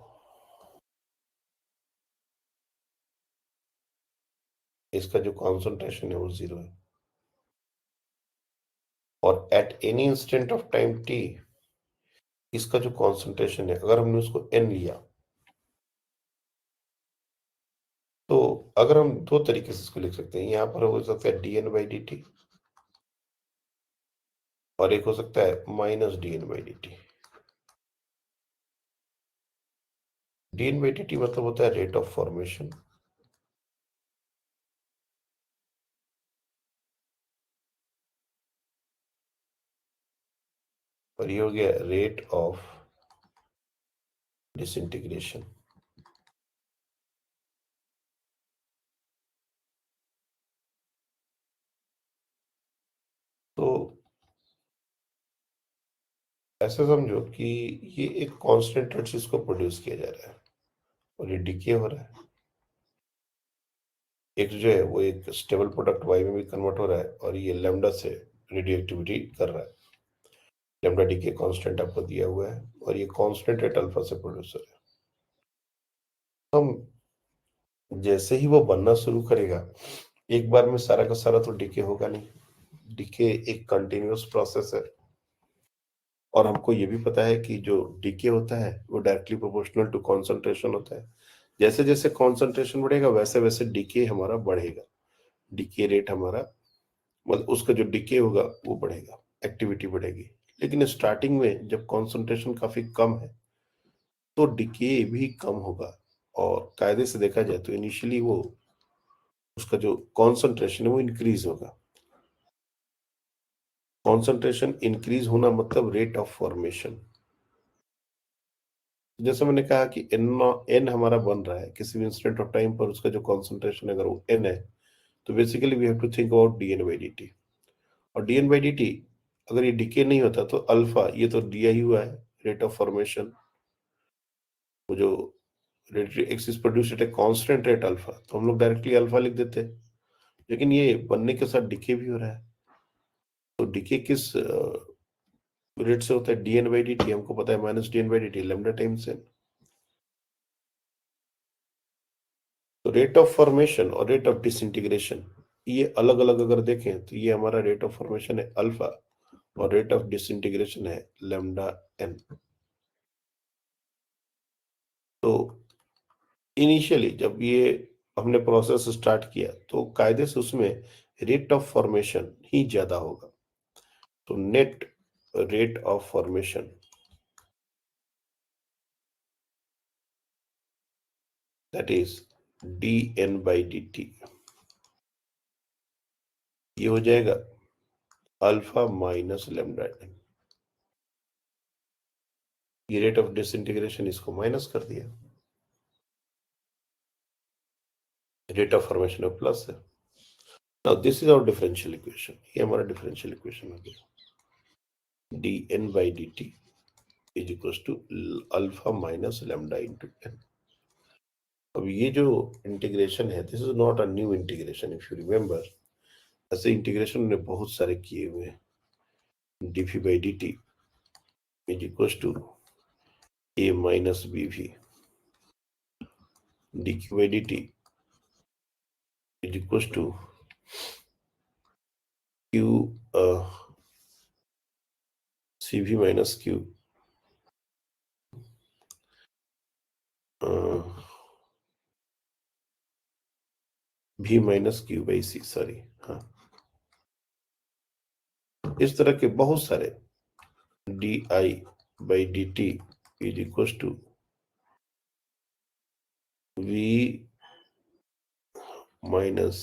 इसका जो कॉन्सेंट्रेशन है वो 0 है, और at any instant of time t इसका जो कॉन्सेंट्रेशन है, अगर हमने उसको n लिया तो अगर हम दो तरीके से इसको लिख सकते हैं, यहां पर हो सकता है dn/dt और एक हो सकता है -dn/dt। dn/dt मतलब होता है रेट ऑफ फॉर्मेशन, और ये हो गया रेट ऑफ डिसइंटीग्रेशन। तो ऐसे समझो कि ये एक कांस्टेंट रेट से इसको प्रोड्यूस किया जा रहा है और ये डिके हो रहा है। एक जो है वो एक स्टेबल प्रोडक्ट वाई में भी कन्वर्ट हो रहा है और ये लैम्डा से रेडियो एक्टिविटी कर रहा है। लैम्डा डिके कांस्टेंट आपको दिया हुआ है और ये कांस्टेंट रेट अल्फा से प्रोड्यूस हो रहा है। हम जैसे ही वो बनना शुरू करेगा, एक बार में सारा का सारा तो डिके होगा नहीं। डिके एक कंटिन्यूअस प्रोसेस है, और हमको ये भी पता है कि जो डिके होता है वो डायरेक्टली प्रोपोर्शनल टू कॉन्सेंट्रेशन होता है। जैसे जैसे कॉन्सेंट्रेशन बढ़ेगा वैसे वैसे डिके हमारा बढ़ेगा। डिके रेट हमारा, मतलब उसका जो डिके होगा वो बढ़ेगा, एक्टिविटी बढ़ेगी। लेकिन स्टार्टिंग में जब कॉन्सेंट्रेशन काफी कम है तो डिके भी कम होगा, और कायदे से देखा जाए तो इनिशियली वो उसका जो कॉन्सेंट्रेशन है वो इंक्रीज होगा। कॉन्सेंट्रेशन इंक्रीज होना मतलब रेट ऑफ फॉर्मेशन। जैसे मैंने कहा कि एन हमारा बन रहा है किसी भी इंस्टेंट ऑफ टाइम पर, उसका जो कॉन्सेंट्रेशन अगर वो एन है, तो basically we have to think about d n by d t. और d n by d t अगर ये डीके नहीं होता तो अल्फा, ये तो दिया ही हुआ है रेट ऑफ फॉर्मेशन, वो जो x is produced at a constant rate alpha, तो हम लोग डायरेक्टली अल्फा लिख देते हैं। लेकिन ये बनने के साथ डिके भी हो रहा है, तो डिके किस रेट से होता है? D n by d t, हमको पता है minus d n by d t lambda times n. तो रेट ऑफ फॉर्मेशन और रेट ऑफ डिसइंटीग्रेशन ये अलग अलग अगर देखें तो ये हमारा रेट ऑफ फॉर्मेशन है अल्फा, और रेट ऑफ डिसइंटीग्रेशन है लेमडा एन। तो इनिशियली जब ये हमने प्रोसेस स्टार्ट किया तो कायदे से उसमें रेट ऑफ फॉर्मेशन ही ज्यादा होगा। तो net rate of formation that is d n by d t, ये हो जाएगा अल्फा माइनस लेमडा एन। ये रेट ऑफ डिसइंटीग्रेशन इसको माइनस कर दिया, rate of formation of plus है। Now this is our differential equation, ये हमारा डिफरेंशियल इक्वेशन हो गया। D n by d t is equal to alpha minus lambda into n. अब ये जो इंटीग्रेशन है, this is not a new integration, if you remember ऐसे integration ने बहुत सारे किए हुए हैं। dv by dt is equals to a minus bv, dq by dt is equals to q cv minus q v minus q by c, sorry, हाँ, इस तरह के बहुत सारे di by dt is equals to v minus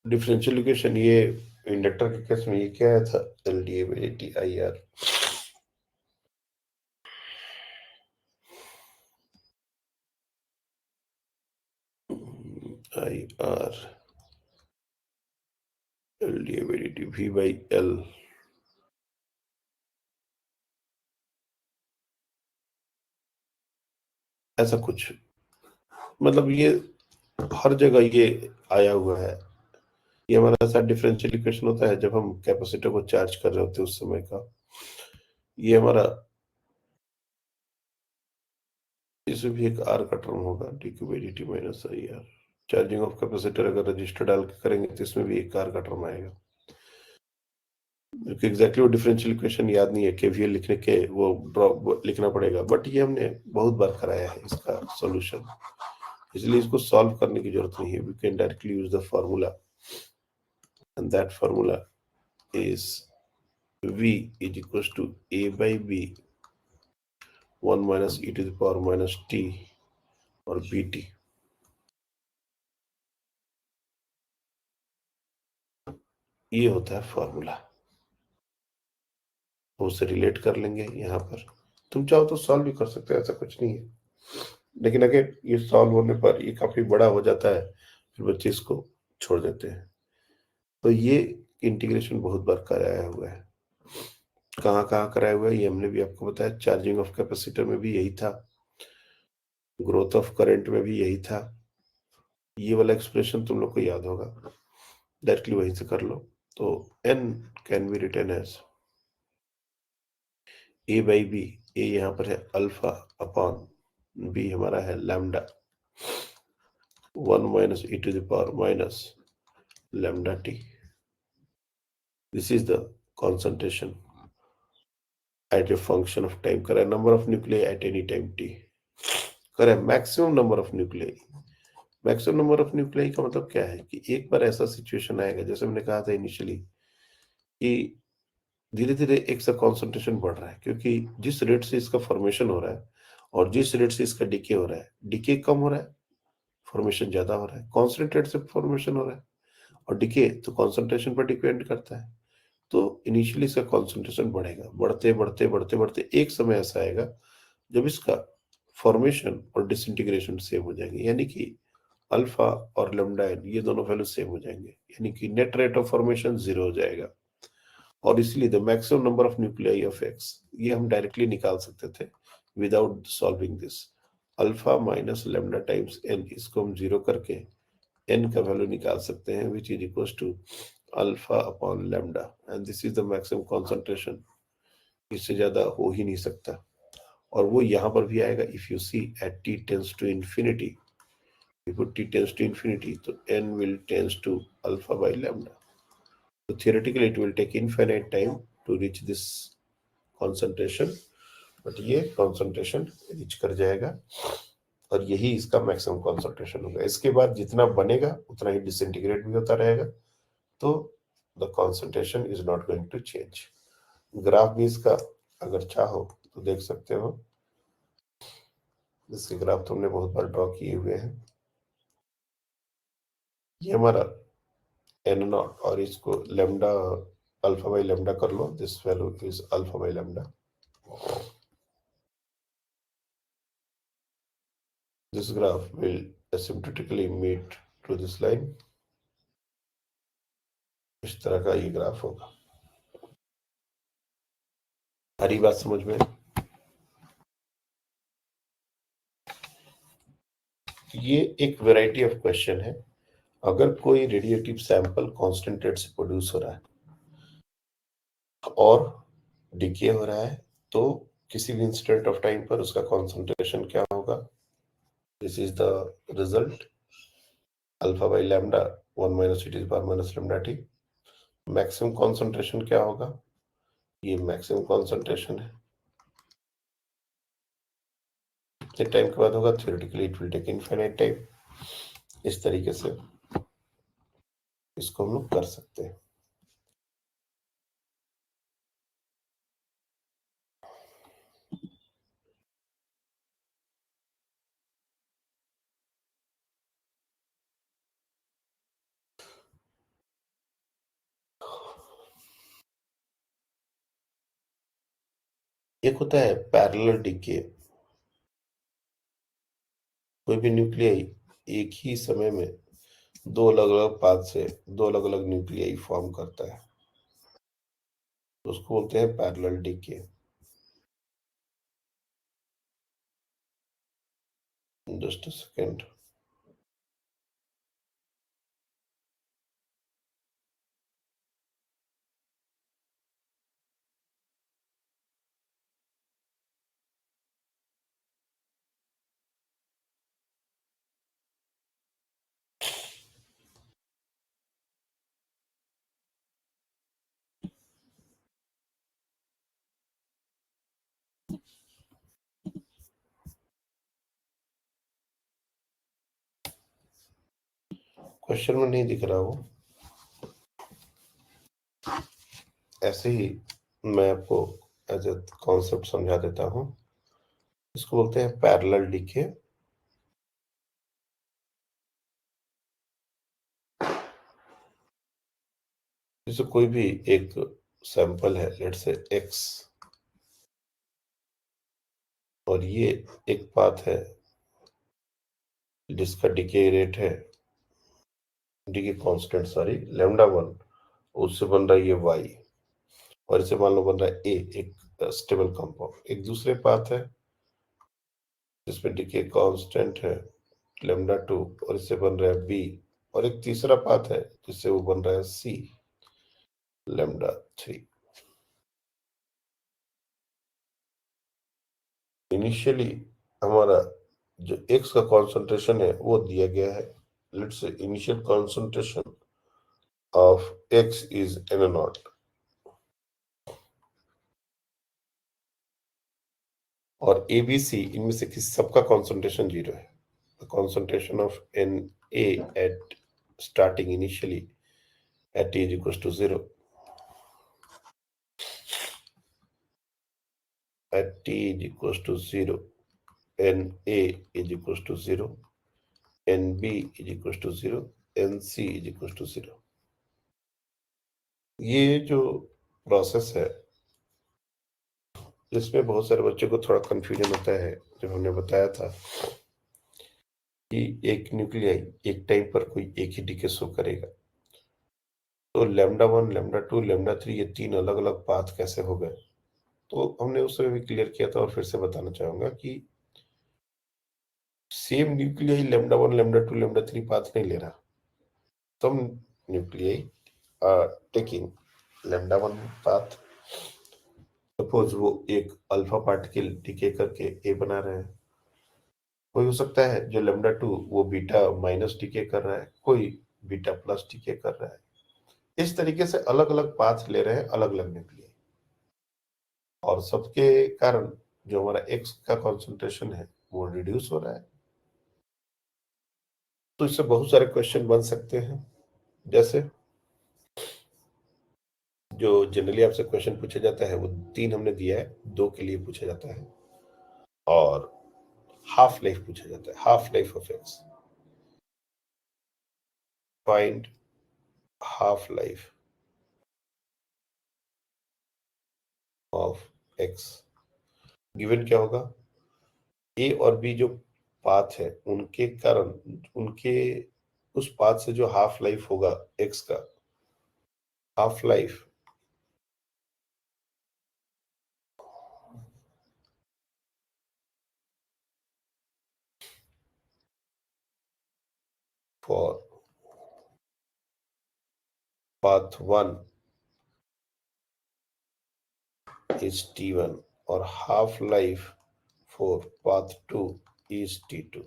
differential equation. ये inductor के case में ये क्या आया था? L D A by D I R, I R L D A by d T V by L. ऐसा कुछ, मतलब ये हर जगह ये आया हुआ है। ये हमारा साथ डिफरेंशियल इक्वेशन होता है जब हम कैपेसिटर को चार्ज कर रहे होते हैं उस समय का। ये हमारा, इसमें भी एक आर का टर्म होगा, D Q by d T minus I R. Charging of capacitor अगर रजिस्टर डाल के करेंगे तो इसमें भी एक आर का टर्म आएगा। क्योंकि एग्जैक्टली वो डिफरेंशियल इक्वेशन याद नहीं है, केवीएल लिखने के वो ड्रॉप लिखना पड़ेगा, बट ये हमने बहुत बार कराया है इसका सॉल्यूशन, इसलिए इसको सॉल्व करने की जरूरत नहीं है। We can directly use the formula, and that formula is v is equals to a by b 1 minus e to the power minus t और bt। ये होता है फॉर्मूला, उससे रिलेट कर लेंगे यहाँ पर। तुम चाहो तो सॉल्व भी कर सकते हो, ऐसा कुछ नहीं है, लेकिन अगर ये सॉल्व होने पर ये काफी बड़ा हो जाता है, फिर बच्चे इसको छोड़ देते हैं। तो ये इंटीग्रेशन बहुत बार कराया हुआ है। कहाँ कहाँ कराया हुआ है ये हमने भी आपको बताया। चार्जिंग ऑफ कैपेसिटर में भी यही था, ग्रोथ ऑफ करंट में भी यही था। ये वाला एक्सप्रेशन तुम लोग को याद होगा, डायरेक्टली वहीं से कर लो। तो n can be written as a by b. A यहाँ पर है अल्फा अपॉन बी हमारा है lambda 1 minus e to the power minus lambda t. This is the concentration at a function of time. करें number of nuclei at any time t. करें maximum number of nuclei. Maximum number of nuclei का मतलब क्या है कि एक बार ऐसा situation आएगा, जैसे मैंने कहा था इनिशियली, कि धीरे धीरे एक सा कॉन्सेंट्रेशन बढ़ रहा है, क्योंकि जिस रेट से इसका फॉर्मेशन हो रहा है और जिस रेट से इसका डिके हो रहा है, डिके कम हो रहा है, फॉर्मेशन ज्यादा हो रहा है। कांस्टेंट रेट से फॉर्मेशन हो रहा है और डिके तो कॉन्सेंट्रेशन पर डिपेंड करता है। तो इनिशियली इसका कॉन्सेंट्रेशन बढ़ेगा, बढ़ते बढ़ते बढ़ते बढ़ते एक समय ऐसा आएगा जब इसका फॉर्मेशन और डिसइंटीग्रेशन सेम हो जाएंगे, यानी कि अल्फा और लैम्डा ये दोनों वैल्यू सेम हो जाएंगे, यानी कि नेट रेट ऑफ फॉर्मेशन 0 हो जाएगा। और इसलिए the maximum number of nuclei of X ये हम डायरेक्टली निकाल सकते थे without solving this. Alpha minus lambda times n, इसको हम 0 करके एन का वैल्यू निकाल सकते हैं, which is equal to alpha upon lambda, and this is the maximum concentration. इससे ज्यादा हो ही नहीं सकता, और वो यहाँ पर भी आएगा। If you see at t tends to infinity, if t tends to infinity, so n will tends to alpha by lambda. So theoretically it will take infinite time to reach this concentration, but ये concentration reach कर जाएगा और यही इसका maximum concentration होगा। इसके बाद जितना बनेगा उतना ही disintegrate भी होता रहेगा, तो the concentration is not going to change. Graph भी इसका अगर चाहो तो देख सकते हो, इसके ग्राफ तो हमने बहुत बार ड्रॉ किए हुए हैं। ये हमारा एन नॉट, और इसको लैम्डा अल्फा बाई लैम्डा कर लो, this value is alpha by lambda. This graph will asymptotically meet to this line. इस तरह का ये ग्राफ होगा। हरी बात समझ में? ये एक वैरायटी ऑफ क्वेश्चन है। अगर कोई रेडिएटिव सैंपल कांस्टेंट रेट से प्रोड्यूस हो रहा है और डिके हो रहा है, तो किसी भी इंस्टेंट ऑफ टाइम पर उसका कॉन्सेंट्रेशन क्या होगा? This is the result, alpha by lambda 1 minus e to the power minus lambda t। Maximum concentration क्या होगा? ये मैक्सिमम कॉन्सेंट्रेशन है। कितने टाइम के बाद होगा? Theoretically it will take infinite time. इस तरीके से इसको हम लोग कर सकते हैं। एक होता है पैरेलल डिके। कोई भी न्यूक्लियाई एक ही समय में दो अलग अलग पाथ से दो अलग अलग न्यूक्लियाई फॉर्म करता है, तो उसको बोलते हैं parallel decay. Just a second. Question में नहीं दिख रहा वो, ऐसे ही मैं आपको एज ए कॉन्सेप्ट समझा देता हूं। इसको बोलते हैं पैरेलल डिके। जैसे कोई भी एक सैंपल है, लेट्स से एक्स, और ये एक पाथ है जिसका डिके रेट है, डिके कांस्टेंट सॉरी लैम्डा 1, उससे बन रहा है ये वाई, और इसे मान लो बन रहा है ए, एक स्टेबल कंपाउंड। एक दूसरे पाथ है जिसमें डिके कांस्टेंट है लैम्डा 2, और इससे बन रहा है बी, और एक तीसरा पाथ है जिससे वो बन रहा है सी लैम्डा 3। इनिशियली हमारा जो x का कॉन्सेंट्रेशन है वो दिया गया है. Let's say initial concentration of x is n0 और ABC इनमें से किसी सबका कॉन्सेंट्रेशन 0 है. The concentration of Na at starting initially at t is equals to 0. At t is equals to 0, Na is equals to 0, Nb is equals to 0, Nc is equals to 0. ये जो process है इसमें बहुत सारे बच्चों को थोड़ा कंफ्यूजन होता है. जब हमने बताया था कि एक न्यूक्लियाई एक टाइम पर कोई एक ही डीके शो करेगा, तो λ1, λ2, λ3 ये 3 अलग अलग पाथ कैसे हो गए, तो हमने उस समय भी क्लियर किया था और फिर से बताना चाहूंगा कि सेम न्यूक्लियाई λ1, λ2, λ3 पाथ नहीं ले रहा. Some nuclei are taking λ1 path. Suppose वो एक अल्फा पार्टिकल डीके करके ए बना रहे हैं. कोई हो सकता है जो λ2 वो बीटा माइनस डीके कर रहा है, कोई बीटा प्लस डीके कर रहा है. इस तरीके से अलग अलग पाथ ले रहे हैं अलग अलग न्यूक्लियाई, और सबके कारण जो हमारा एक्स का कॉन्सेंट्रेशन है वो रिड्यूस हो रहा है. तो इससे बहुत सारे क्वेश्चन बन सकते हैं. जैसे जो जनरली आपसे क्वेश्चन पूछा जाता है वो 3 हमने दिया है, 2 के लिए पूछा जाता है और हाफ लाइफ पूछा जाता है. Half life of x, find half life of x. Given क्या होगा, ए और बी जो पाथ है उनके कारण उनके उस पाथ से जो हाफ लाइफ होगा एक्स का, half life for path 1 is t1 और half life for path 2 is t2.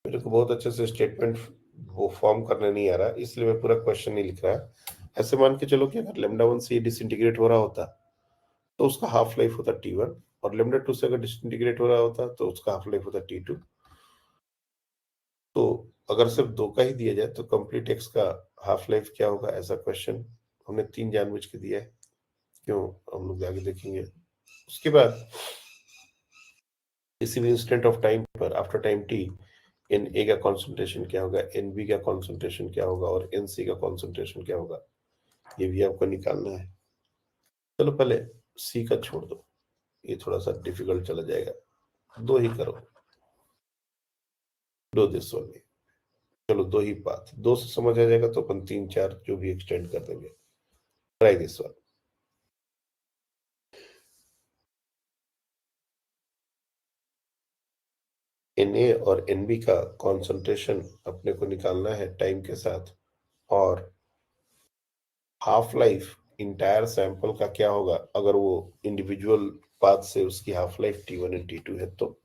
मेरे को बहुत अच्छे से स्टेटमेंट वो फॉर्म करने नहीं आ रहा, इसलिए मैं पूरा क्वेश्चन नहीं लिख रहा. ऐसे मान के चलो कि अगर λ1 से ये डिसइंटीग्रेट हो रहा होता तो उसका हाफ लाइफ होता t1, और λ2 से अगर डिसइंटीग्रेट हो रहा होता तो उसका हाफ लाइफ होता t2. तो अगर सिर्फ 2 का ही दिया जाए तो कंप्लीट एक्स का हाफ लाइफ क्या होगा, ऐसा क्वेश्चन हमने 3 जानबूझ के दिया है. क्यों, हम लोग आगे देखेंगे. उसके बाद किसी भी इंस्टेंट ऑफ टाइम पर after time t n a का कॉन्सेंट्रेशन क्या होगा, एन बी का कॉन्सेंट्रेशन क्या होगा और एन सी का कॉन्सेंट्रेशन क्या होगा, ये भी आपको निकालना है. चलो पहले सी का छोड़ दो, ये थोड़ा सा डिफिकल्ट चला जाएगा. 2 ही करो, दो दिस ओनली. चलो 2 ही पाथ, 2 से समझ आ जाएगा तो अपन 3 4 जो भी एक्सटेंड कर देंगे. Try this one. Na और Nb का कॉन्सेंट्रेशन अपने को निकालना है टाइम के साथ, और हाफ लाइफ इंटायर सैंपल का क्या होगा अगर वो इंडिविजुअल पाथ से उसकी half life t1 and t2 है. तो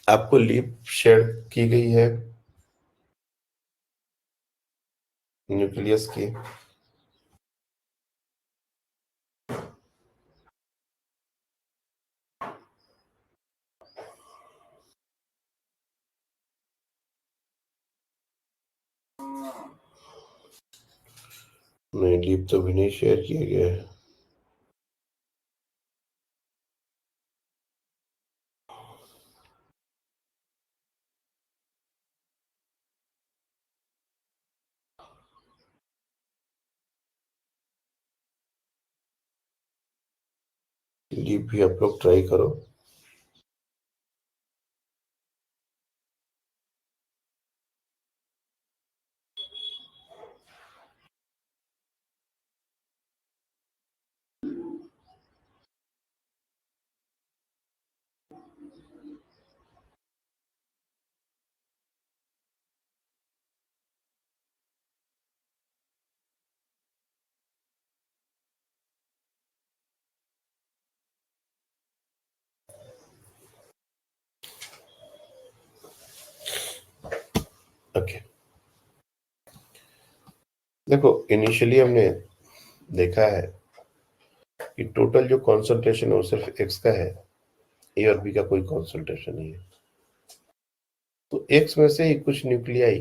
आपको लीप शेयर की गई है न्यूक्लियस की. नहीं, लीप तो भी नहीं शेयर किया गया है। लीप भी आप लोग ट्राई करो। ओके, देखो इनिशियली हमने देखा है कि टोटल जो कॉन्सेंट्रेशन है वो सिर्फ एक्स का है, ए और बी का कोई कॉन्सेंट्रेशन नहीं है। तो एक्स में से ही कुछ न्यूक्लियाई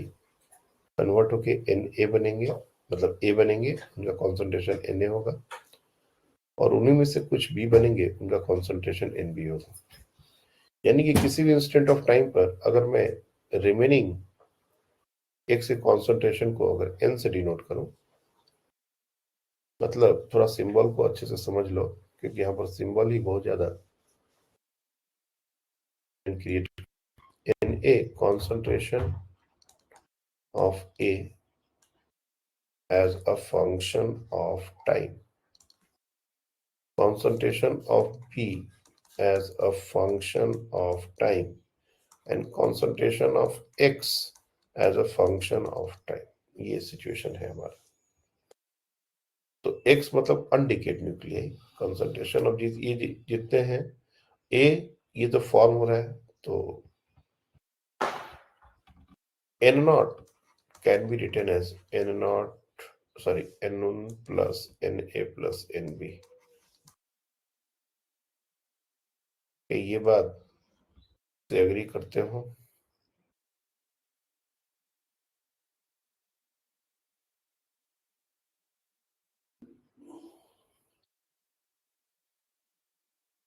कन्वर्ट होके एन ए बनेंगे, मतलब ए बनेंगे, उनका कॉन्सेंट्रेशन एन ए होगा, और उन्हीं में से कुछ बी बनेंगे, उनका कॉन्सेंट्रेशन एन बी होगा। यानी कि किसी भी इंस्टेंट ऑफ टाइम पर अगर मैं रिमेनिंग एक्स के कॉन्सेंट्रेशन को अगर एन से डिनोट करूं, मतलब थोड़ा सिंबल को अच्छे से समझ लो, क्योंकि यहाँ पर सिंबल ही बहुत ज्यादा create. N a concentration of A as a function of time, concentration of B as a function of time, and concentration of X as a function of time। ये सिचुएशन है हमारा। तो X मतलब अनडिकेड nuclei, concentration of ये जितने हैं A, ये तो फॉर्म हो रहा है, तो N not can be written as N1 plus Na plus Nb। ये बात से एग्री करते हो?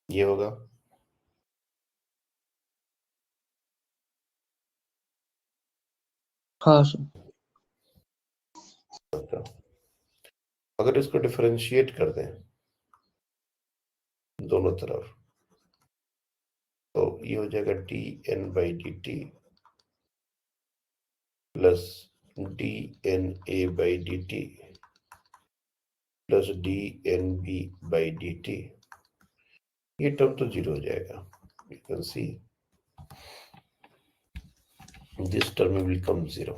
ये होगा हाँ सर। अगर इसको डिफरेंशिएट कर दें दोनों तरफ, तो ये हो जाएगा d n by d t plus d n a by d t plus d n b by d t. ये टर्म तो जीरो हो जाएगा। You can see this term will come zero,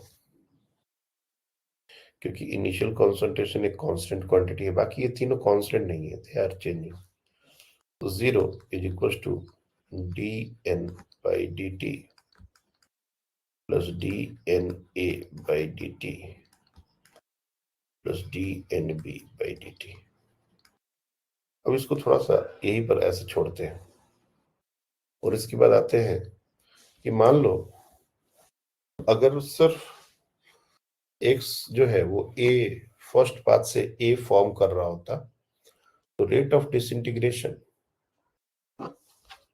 क्योंकि इनिशियल कॉन्सेंट्रेशन एक constant quantity है, बाकी ये तीनों कांस्टेंट नहीं है, दे आर चेंजिंग। तो zero is equal to d n by d t plus d n a by d t plus d n b by d t. अब इसको थोड़ा सा यहीं पर ऐसे छोड़ते हैं, और इसके बाद आते हैं कि मान लो अगर सिर्फ एक्स जो है वो ए फर्स्ट पाथ से ए फॉर्म कर रहा होता, तो रेट ऑफ डिसइंटीग्रेशन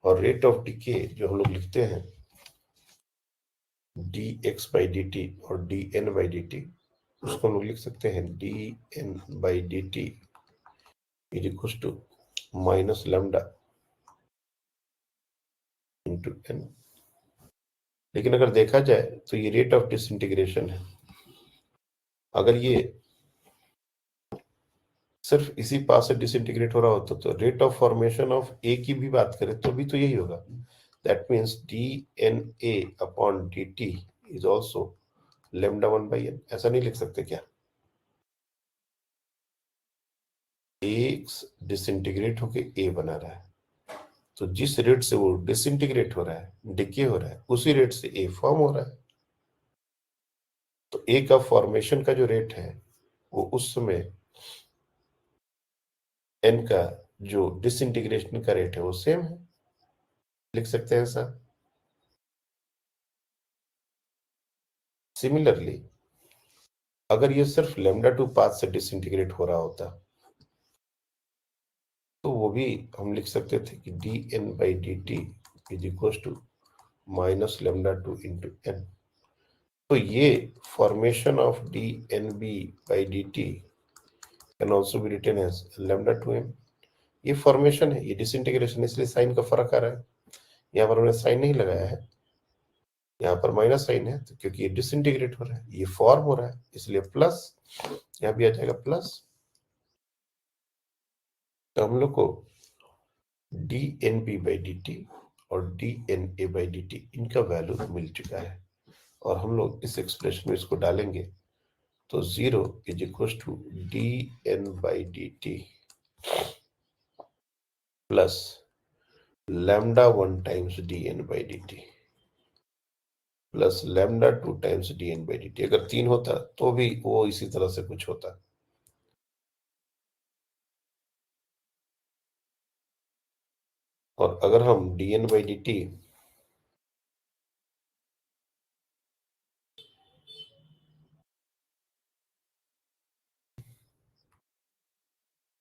और रेट ऑफ डिके जो हम लोग लिखते हैं d x by d t और d n by d t, उसको हम लोग लिख सकते हैं d n by d t is equal to minus lambda into n. लेकिन अगर देखा जाए तो ये रेट ऑफ डिसइंटीग्रेशन है। अगर ये सिर्फ इसी पास से डिसइंटीग्रेट हो रहा होता तो rate of formation of a की भी बात करें तो भी तो यही होगा। That means d n a upon d t is also lambda 1/n। ऐसा नहीं लिख सकते क्या? एक्स डिसइंटीग्रेट होके ए बना रहा है, तो जिस रेट से वो डिसइंटीग्रेट हो रहा है, डिके हो रहा है, उसी रेट से ए फॉर्म हो रहा है। तो ए का फॉर्मेशन का जो रेट है वो उस समय एन का जो डिसइंटीग्रेशन का रेट है वो सेम है, लिख सकते हैं ऐसा। सिमिलरली अगर ये सिर्फ लैम्डा टू पाथ से डिसइंटीग्रेट हो रहा होता तो वो भी हम लिख सकते थे कि dn/dt is equal to minus lambda two into n. तो ये formation of dnb/dt can also be written as lambda two m. ये फॉर्मेशन है, ये डिसइंटीग्रेशन, इसलिए साइन का फर्क आ रहा है। यहाँ पर हमने साइन नहीं लगाया है, यहाँ पर माइनस साइन है, तो क्योंकि ये डिसइंटीग्रेट हो रहा है, ये फॉर्म हो रहा है, इसलिए प्लस, यहाँ भी आ जाएगा प्लस। तो हम लोग को dnb/dt और dna/dt इनका वैल्यू मिल चुका है, और हम लोग इस एक्सप्रेशन में इसको डालेंगे तो 0 is equal to dn/dt plus lambda 1 times dn/dt plus lambda 2 times dn/dt। अगर 3 होता तो भी वो इसी तरह से कुछ होता। और अगर हम dn/dt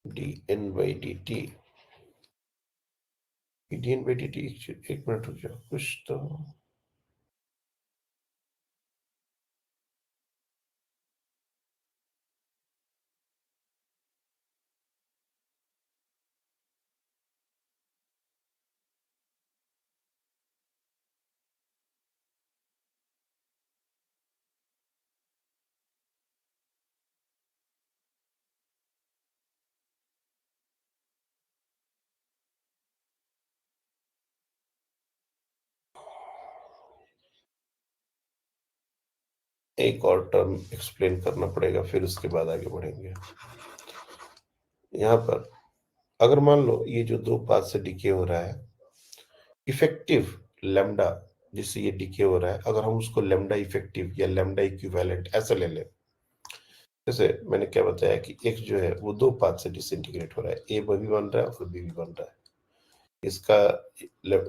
dn/dt एक मिनट रुक जाओ, कुछ तो एक और टर्म एक्सप्लेन करना पड़ेगा, फिर उसके बाद आगे बढ़ेंगे। यहाँ पर अगर मान लो ये जो दो पाथ से डिके हो रहा है, इफेक्टिव लैम्डा जिससे ये डिके हो रहा है, अगर हम उसको लैम्डा इफेक्टिव या लैम्डा इक्विवेलेंट ऐसा ले लें, जैसे मैंने क्या बताया कि एक जो है वो दो पाथ से डिसइंटीग्रेट हो रहा है, ए भी बन रहा है और बी भी बन रहा है। इसका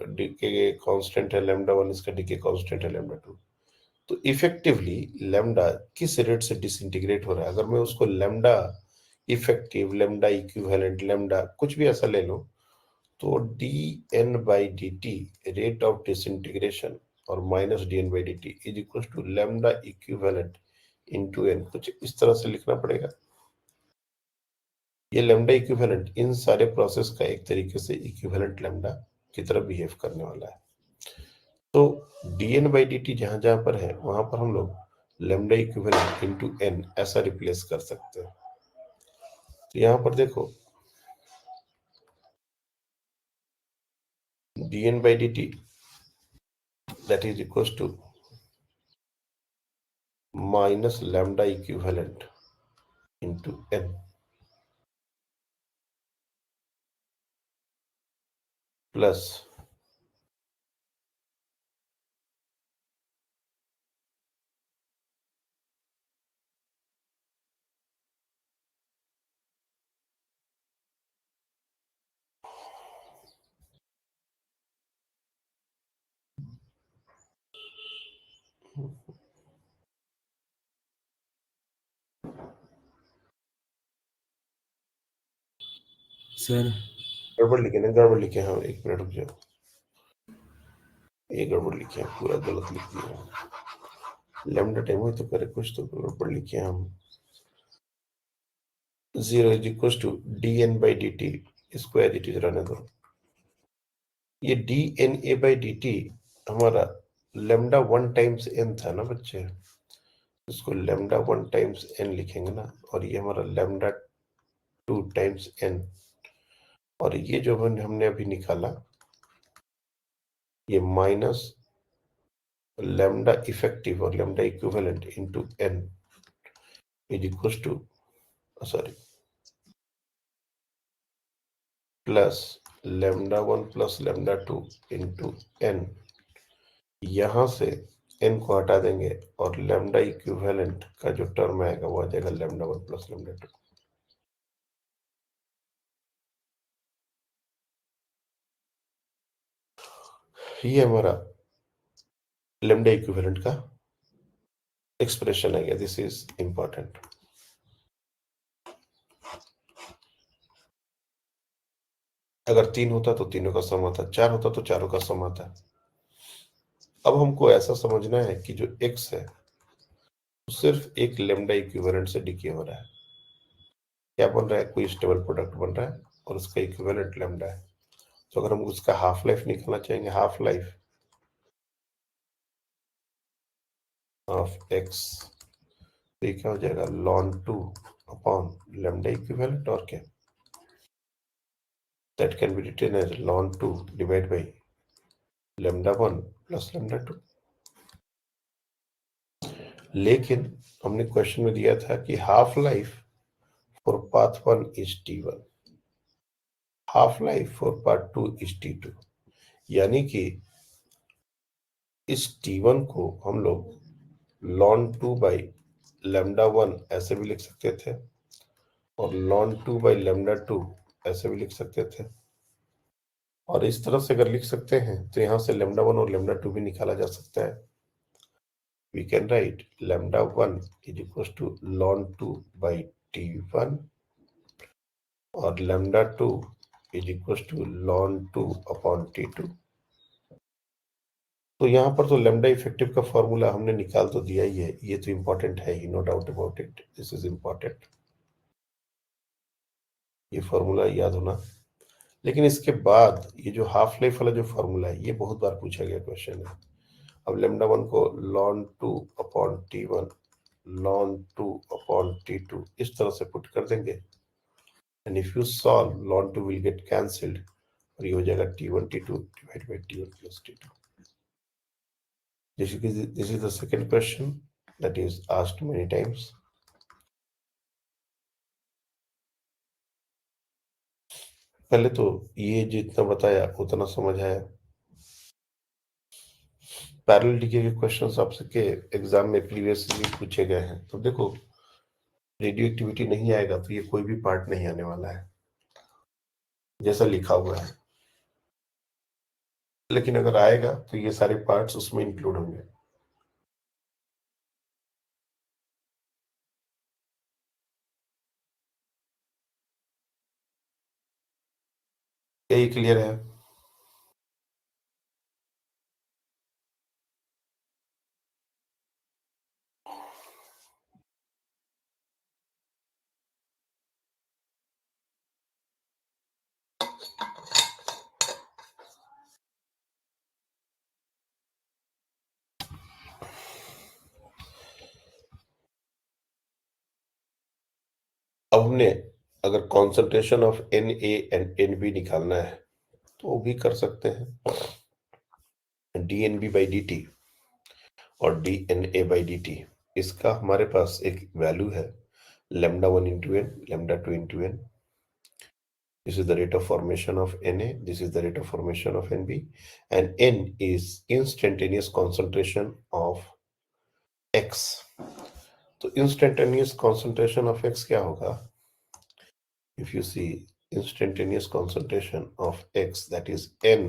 डिके कांस्टेंट है लैम्डा 1, इसका डिके कांस्टेंट है लैम्डा 2। तो इफेक्टिवली लैम्डा किस रेट से डिसइंटीग्रेट हो रहा है, अगर मैं उसको lambda effective, lambda equivalent, lambda कुछ भी ऐसा ले लो, तो dn/dt रेट ऑफ डिसइंटीग्रेशन और minus dn/dt is equal to lambda equivalent into n, कुछ इस तरह से लिखना पड़ेगा। ये लैम्डा इक्विवेलेंट इन सारे प्रोसेस का एक तरीके से इक्विवेलेंट लैम्डा की तरह बिहेव करने वाला है। तो dn/dt जहां जहां पर है वहां पर हम लोग लैम्डा इक्विवेलेंट इंटू एन ऐसा रिप्लेस कर सकते हैं। तो यहां पर देखो dn/dt that is equals to minus lambda equivalent into n plus sir गड़बड़ लिखे ना, गड़बड़ लिखे, हाँ एक मिनट रुक जाओ, ये गड़बड़ लिखे हैं, पूरा गलत लिख दिया। लैम्डा टाइम हुई तो करे, कुछ तो गड़बड़ लिखे हम। 0 इज इक्वल टू dn/dt, इसको एज इट इज रहने दो। ये dna/dt हमारा लैम्डा 1 टाइम्स n था ना बच्चे, इसको लैम्डा 1 टाइम्स n लिखेंगे ना, और ये हमारा लैम्डा 2 टाइम्स n, और ये जो हमने अभी निकाला ये माइनस लैम्डा इफेक्टिव और lambda equivalent into n is equal to sorry plus lambda 1 plus lambda 2 into n। यहां से n को हटा देंगे और लैम्डा इक्विवेलेंट का जो टर्म आएगा वो आ जाएगा लैम्डा 1 प्लस लैम्डा 2। ये हमारा लैम्डा इक्विवेलेंट का एक्सप्रेशन आ गया, दिस इज इंपॉर्टेंट। अगर 3 होता तो तीनों का सम आता, 4 होता तो चारों का सम आता। अब हमको ऐसा समझना है कि जो x है वो सिर्फ एक लेमडा इक्विवेलेंट से डिके हो रहा है। क्या बन रहा है? कोई स्टेबल प्रोडक्ट बन रहा है और उसका इक्विवेलेंट लेमडा है। तो अगर हम उसका हाफ लाइफ निकालना चाहेंगे, हाफ लाइफ ऑफ x, तो ये क्या हो जाएगा? ln 2 अपॉन लेमडा इक्विवेलेंट, और क्या? That can be written as ln 2 divide by lambda 1 plus lambda 2। लेकिन हमने क्वेश्चन में दिया था कि half life for path 1 is t1, half life for path 2 is t2। यानी कि इस t1 को हम लोग ln 2 बाई लेमडा 1 ऐसे भी लिख सकते थे और ln 2 बाई लेमडा 2 ऐसे भी लिख सकते थे। और इस तरह से अगर लिख सकते हैं तो यहां से लेमडा 1 और लेमडा 2 भी निकाला जा सकता है। We can write lambda 1 is equals to ln 2 by t1 और lambda 2 is equals to ln 2 upon t2। तो यहाँ पर तो lambda इफेक्टिव का फॉर्मूला हमने निकाल तो दिया ही है, ये तो इंपॉर्टेंट है ही, no doubt about it, this is important, ये फॉर्मूला याद होना। लेकिन इसके बाद ये जो हाफ लाइफ वाला जो फॉर्मूला है, ये बहुत बार पूछा गया क्वेश्चन है। अब lambda 1 को ln 2 upon t1 ln 2 upon t2 इस तरह से पुट कर देंगे, and if you solve ln 2 will get cancelled और ये हो जाएगा t1 t2 divided by t1 plus t2। This is the second question that is asked many times। पहले तो ये जितना बताया उतना समझ आया। पैरेलल डीके के क्वेश्चंस आपके एग्जाम में प्रीवियसली पूछे गए हैं, तो देखो रेडियो एक्टिविटी नहीं आएगा तो ये कोई भी पार्ट नहीं आने वाला है जैसा लिखा हुआ है, लेकिन अगर आएगा तो ये सारे पार्ट्स उसमें इंक्लूड होंगे। यही क्लियर है? अब हमने अगर concentration of Na and Nb निकालना है तो वो भी कर सकते हैं, dNb/dt और dNa/dt। इसका हमारे पास एक वैल्यू है lambda 1 into n, lambda 2 into n। This is the rate of formation of Na, this is the rate of formation of Nb, and n is instantaneous concentration of x। तो instantaneous concentration of x क्या होगा? If you see instantaneous concentration of x, that is n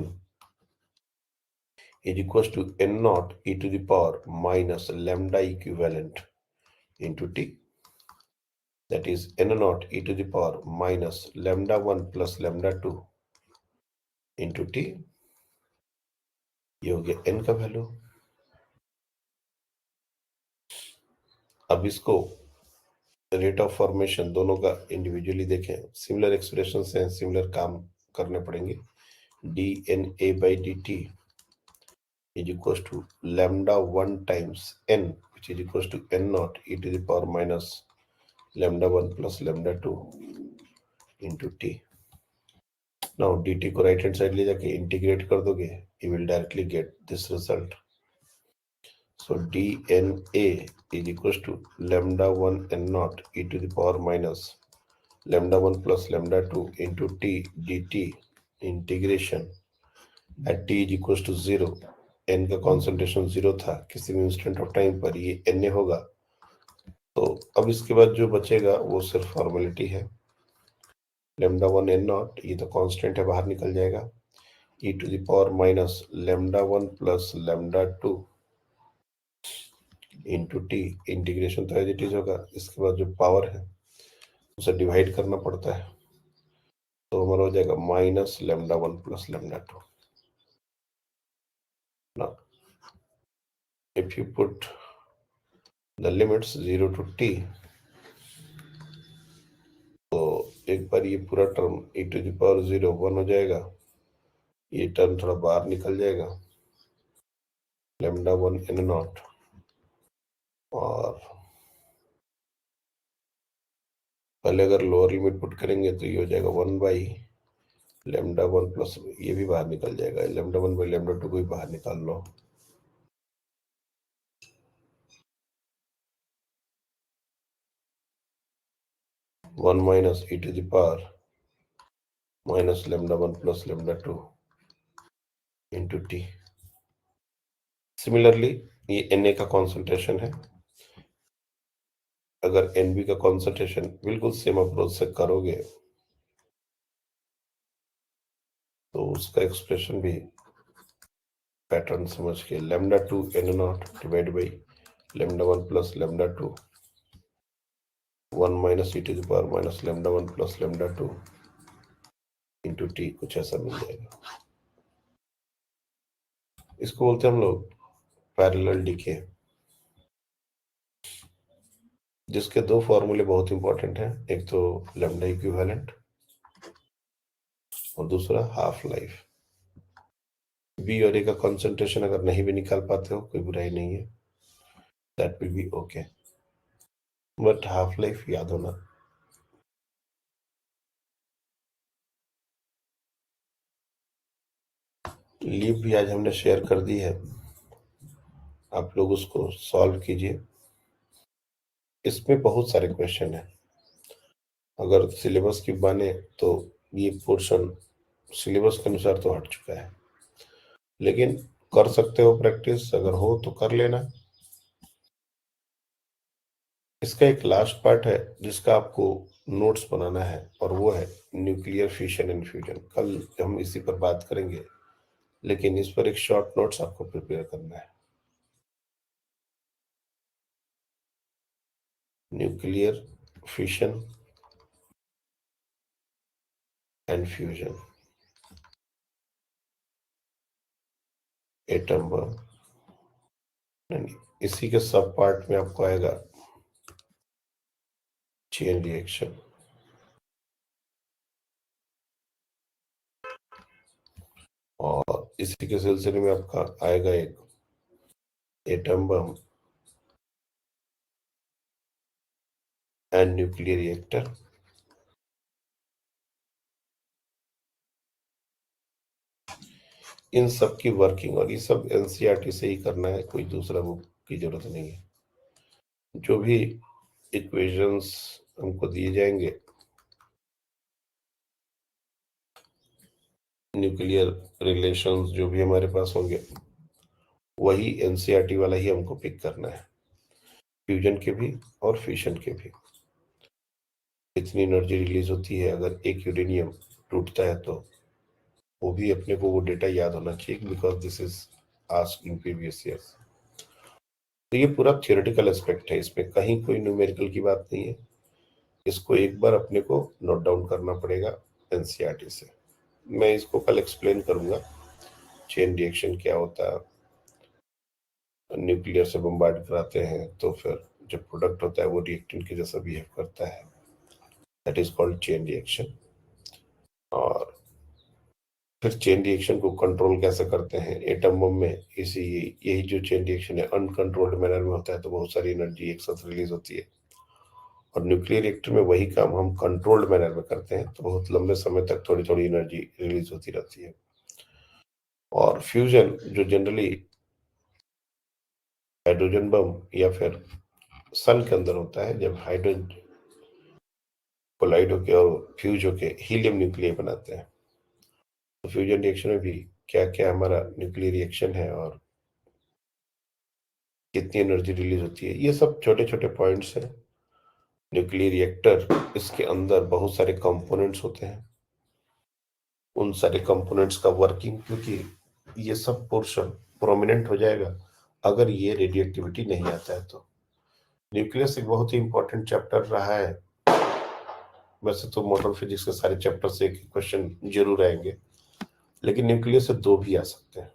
is equals to n naught e to the power minus lambda equivalent into t, that is n naught e to the power minus lambda 1 plus lambda 2 into t। ये हो गया n का value. अब इसको rate of formation दोनों का individually देखें, similar expression से सिमिलर काम करने पड़ेंगे। dNa/dt is equals to lambda 1 times n, which is equals to n naught e to the power minus lambda 1 plus lambda 2 into t। Now dt को right hand side ले जाके integrate कर दोगे, you will directly get this result। So dNa is equals to lambda 1 n naught e to the power minus lambda 1 plus lambda 2 into t dt integration at t is equals to 0। n का concentration 0 था, किसी भी instant of time पर ये Na होगा। तो अब इसके बाद जो बचेगा वो सिर्फ फॉर्मेलिटी है। lambda 1 n naught ये तो कांस्टेंट है, बाहर निकल जाएगा, e to the power minus lambda 1 plus lambda 2 into T, integration तो एज इट इज होगा, इसके बाद जो पावर है उसे डिवाइड करना पड़ता है, तो हमारा हो जाएगा minus lambda one plus lambda to. Now, if you put the limits 0 to t, तो एक बार ये पूरा term e to the power 0 1 हो जाएगा, ये टर्म थोड़ा बाहर निकल जाएगा, लेमडा वन n नॉट, और पहले अगर लोअर लिमिट पुट करेंगे तो ये हो जाएगा 1 बाई लेमडा वन प्लस, ये भी बाहर निकल जाएगा, lambda one by lambda two को भी बाहर निकाल लो, one minus e to the power minus lambda one plus lambda two into t. Similarly ये Na का कॉन्सेंट्रेशन है, अगर Nb का कॉन्सेंट्रेशन बिल्कुल सेम अप्रोच से करोगे तो उसका एक्सप्रेशन भी पैटर्न समझ के lambda two n naught divide by lambda one plus lambda two, one minus e to the power minus lambda one plus lambda two into t, कुछ ऐसा मिल जाएगा। इसको बोलते हैं हम लोग पैरेलल डीके, जिसके दो फॉर्मूले बहुत इंपॉर्टेंट हैं, एक तो लेमडा इक्विवेलेंट और दूसरा हाफ लाइफ। बी और ए का कंसंट्रेशन अगर नहीं भी निकाल पाते हो कोई बुराई नहीं है, that will be okay, but half life याद होना। लीव भी आज हमने शेयर कर दी है, आप लोग उसको सॉल्व कीजिए। इसमें बहुत सारे क्वेश्चन हैं, अगर सिलेबस की माने तो ये पोर्शन सिलेबस के अनुसार तो हट चुका है, लेकिन कर सकते हो प्रैक्टिस, अगर हो तो कर लेना। इसका एक लास्ट पार्ट है जिसका आपको नोट्स बनाना है, और वो है न्यूक्लियर फिशन एंड फ्यूजन। कल हम इसी पर बात करेंगे, लेकिन इस पर एक शॉर्ट नोट्स आपको प्रिपेयर करना है। Nuclear fission and fusion, atom bomb, इसी के सब पार्ट में आपको आएगा चेन रिएक्शन, और इसी के सिलसिले में आपका आएगा एक atom bomb and nuclear reactor. इन सब की वर्किंग, और ये सब एनसीईआरटी से ही करना है, कोई दूसरा बुक की जरूरत नहीं है। जो भी इक्वेशंस हमको दिए जाएंगे न्यूक्लियर रिलेशंस जो भी हमारे पास होंगे, वही एनसीईआरटी वाला ही हमको पिक करना है, फ्यूजन के भी और फिशन के भी। कितनी एनर्जी रिलीज होती है अगर एक यूरेनियम टूटता है, तो वो भी अपने को वो डेटा याद होना चाहिए, because this is asked in previous years. तो ये पूरा थियोरेटिकल एस्पेक्ट है, इसमें कहीं कोई न्यूमेरिकल की बात नहीं है। इसको एक बार अपने को नोट डाउन करना पड़ेगा एनसीईआरटी से। मैं इसको कल एक्सप्लेन करूंगा, चेन रिएक्शन क्या होता है, न्यूक्लियर से बम्बार्ड कराते हैं तो फिर जो प्रोडक्ट होता है वो रिएक्टेंट के जैसा बिहेव करता है, that is called chain reaction. और फिर चेन रिएक्शन को कंट्रोल कैसे करते हैं एटम बम में, इसी यही जो चेन रिएक्शन है अनकंट्रोल्ड मैनर में होता है, तो बहुत सारी एनर्जी एक साथ रिलीज होती है। और न्यूक्लियर रिएक्टर में वही काम हम कंट्रोल्ड मैनर में करते हैं, तो बहुत लंबे समय तक थोड़ी थोड़ी एनर्जी रिलीज होती रहती है। और फ्यूजन जो जनरली हाइड्रोजन बम या फिर सन के अंदर होता है, जब हाइड्रोजन कोलाइड होके और फ्यूज होके हीलियम न्यूक्लियर बनाते हैं, तो फ्यूजन रिएक्शन में भी क्या क्या हमारा न्यूक्लियर रिएक्शन है और कितनी एनर्जी रिलीज होती है, ये सब छोटे छोटे पॉइंट्स हैं। न्यूक्लियर रिएक्टर, इसके अंदर बहुत सारे कंपोनेंट्स होते हैं, उन सारे कंपोनेंट्स का वर्किंग, क्योंकि ये सब पोर्शन प्रोमिनेंट हो जाएगा अगर ये रेडियोएक्टिविटी नहीं आता है तो। न्यूक्लियस एक बहुत ही इंपॉर्टेंट चैप्टर रहा है। वैसे तो मॉडर्न फिजिक्स के सारे चैप्टर से एक क्वेश्चन जरूर आएंगे, लेकिन न्यूक्लियस से 2 भी आ सकते हैं।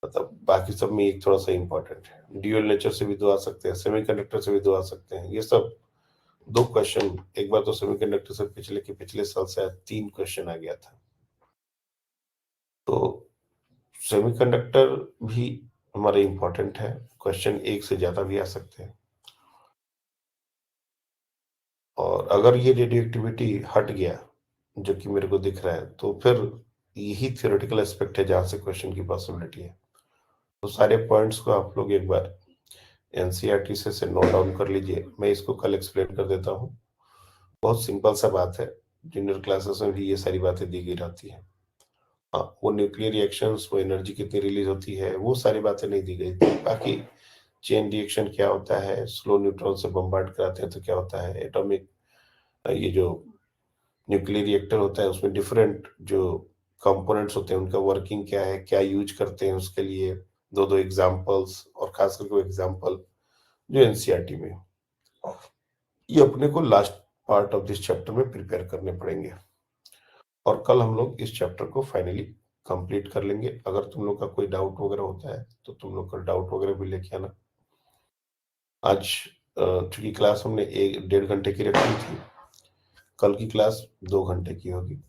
मतलब बाकी सब में एक थोड़ा सा इंपॉर्टेंट है। ड्यूअल नेचर से भी 2 आ सकते हैं, सेमीकंडक्टर से भी 2 आ सकते हैं। ये सब 2 क्वेश्चन, एक बार तो सेमीकंडक्टर से पिछले साल से 3 क्वेश्चन आ गया था। तो सेमीकंडक्टर भी हमारे इंपॉर्टेंट है, क्वेश्चन एक से ज्यादा भी आ सकते हैं। और अगर ये रेडियोएक्टिविटी हट गया, जो कि मेरे को दिख रहा है, तो फिर यही थ्योरेटिकल एस्पेक्ट है जहां से क्वेश्चन की पॉसिबिलिटी है। तो सारे पॉइंट्स को आप लोग एक बार एनसीईआरटी से नोट डाउन कर लीजिए। मैं इसको कल एक्सप्लेन कर देता हूँ। बहुत सिंपल सा बात है, जूनियर क्लासेस में भी ये सारी बातें दी गई रहती हैं। हाँ, वो न्यूक्लियर रिएक्शंस, वो एनर्जी कितनी रिलीज होती है, वो सारी बातें नहीं दी गई थी। बाकी चेन रिएक्शन क्या होता है, स्लो न्यूट्रॉन से बम्बार्ड कराते हैं तो क्या होता है, एटॉमिक ये जो न्यूक्लियर रिएक्टर होता है उसमें डिफरेंट जो कंपोनेंट्स होते हैं उनका वर्किंग क्या है, क्या यूज करते हैं उसके लिए, 2 एग्जांपल्स, और खास करके वो एग्जांपल जो एनसीईआरटी में, ये अपने को last part of this chapter में प्रिपेयर करने पड़ेंगे। और कल हम लोग इस चैप्टर को फाइनली कंप्लीट कर लेंगे। अगर तुम लोग का कोई डाउट वगैरह होता है तो तुम लोग का डाउट वगैरह भी लेके आना। आज चूंकि क्लास हमने 1-1.5 घंटे की रखी थी, कल की क्लास 2 घंटे की होगी।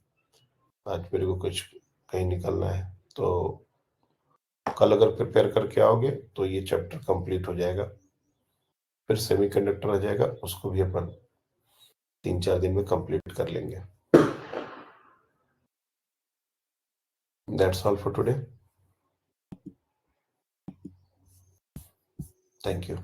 आज मेरे को कुछ कहीं निकलना है, तो कल अगर प्रिपेयर करके आओगे तो ये चैप्टर कंप्लीट हो जाएगा। फिर सेमीकंडक्टर आ जाएगा, उसको भी अपन 3-4 दिन में कंप्लीट कर लेंगे। That's all for today. Thank you.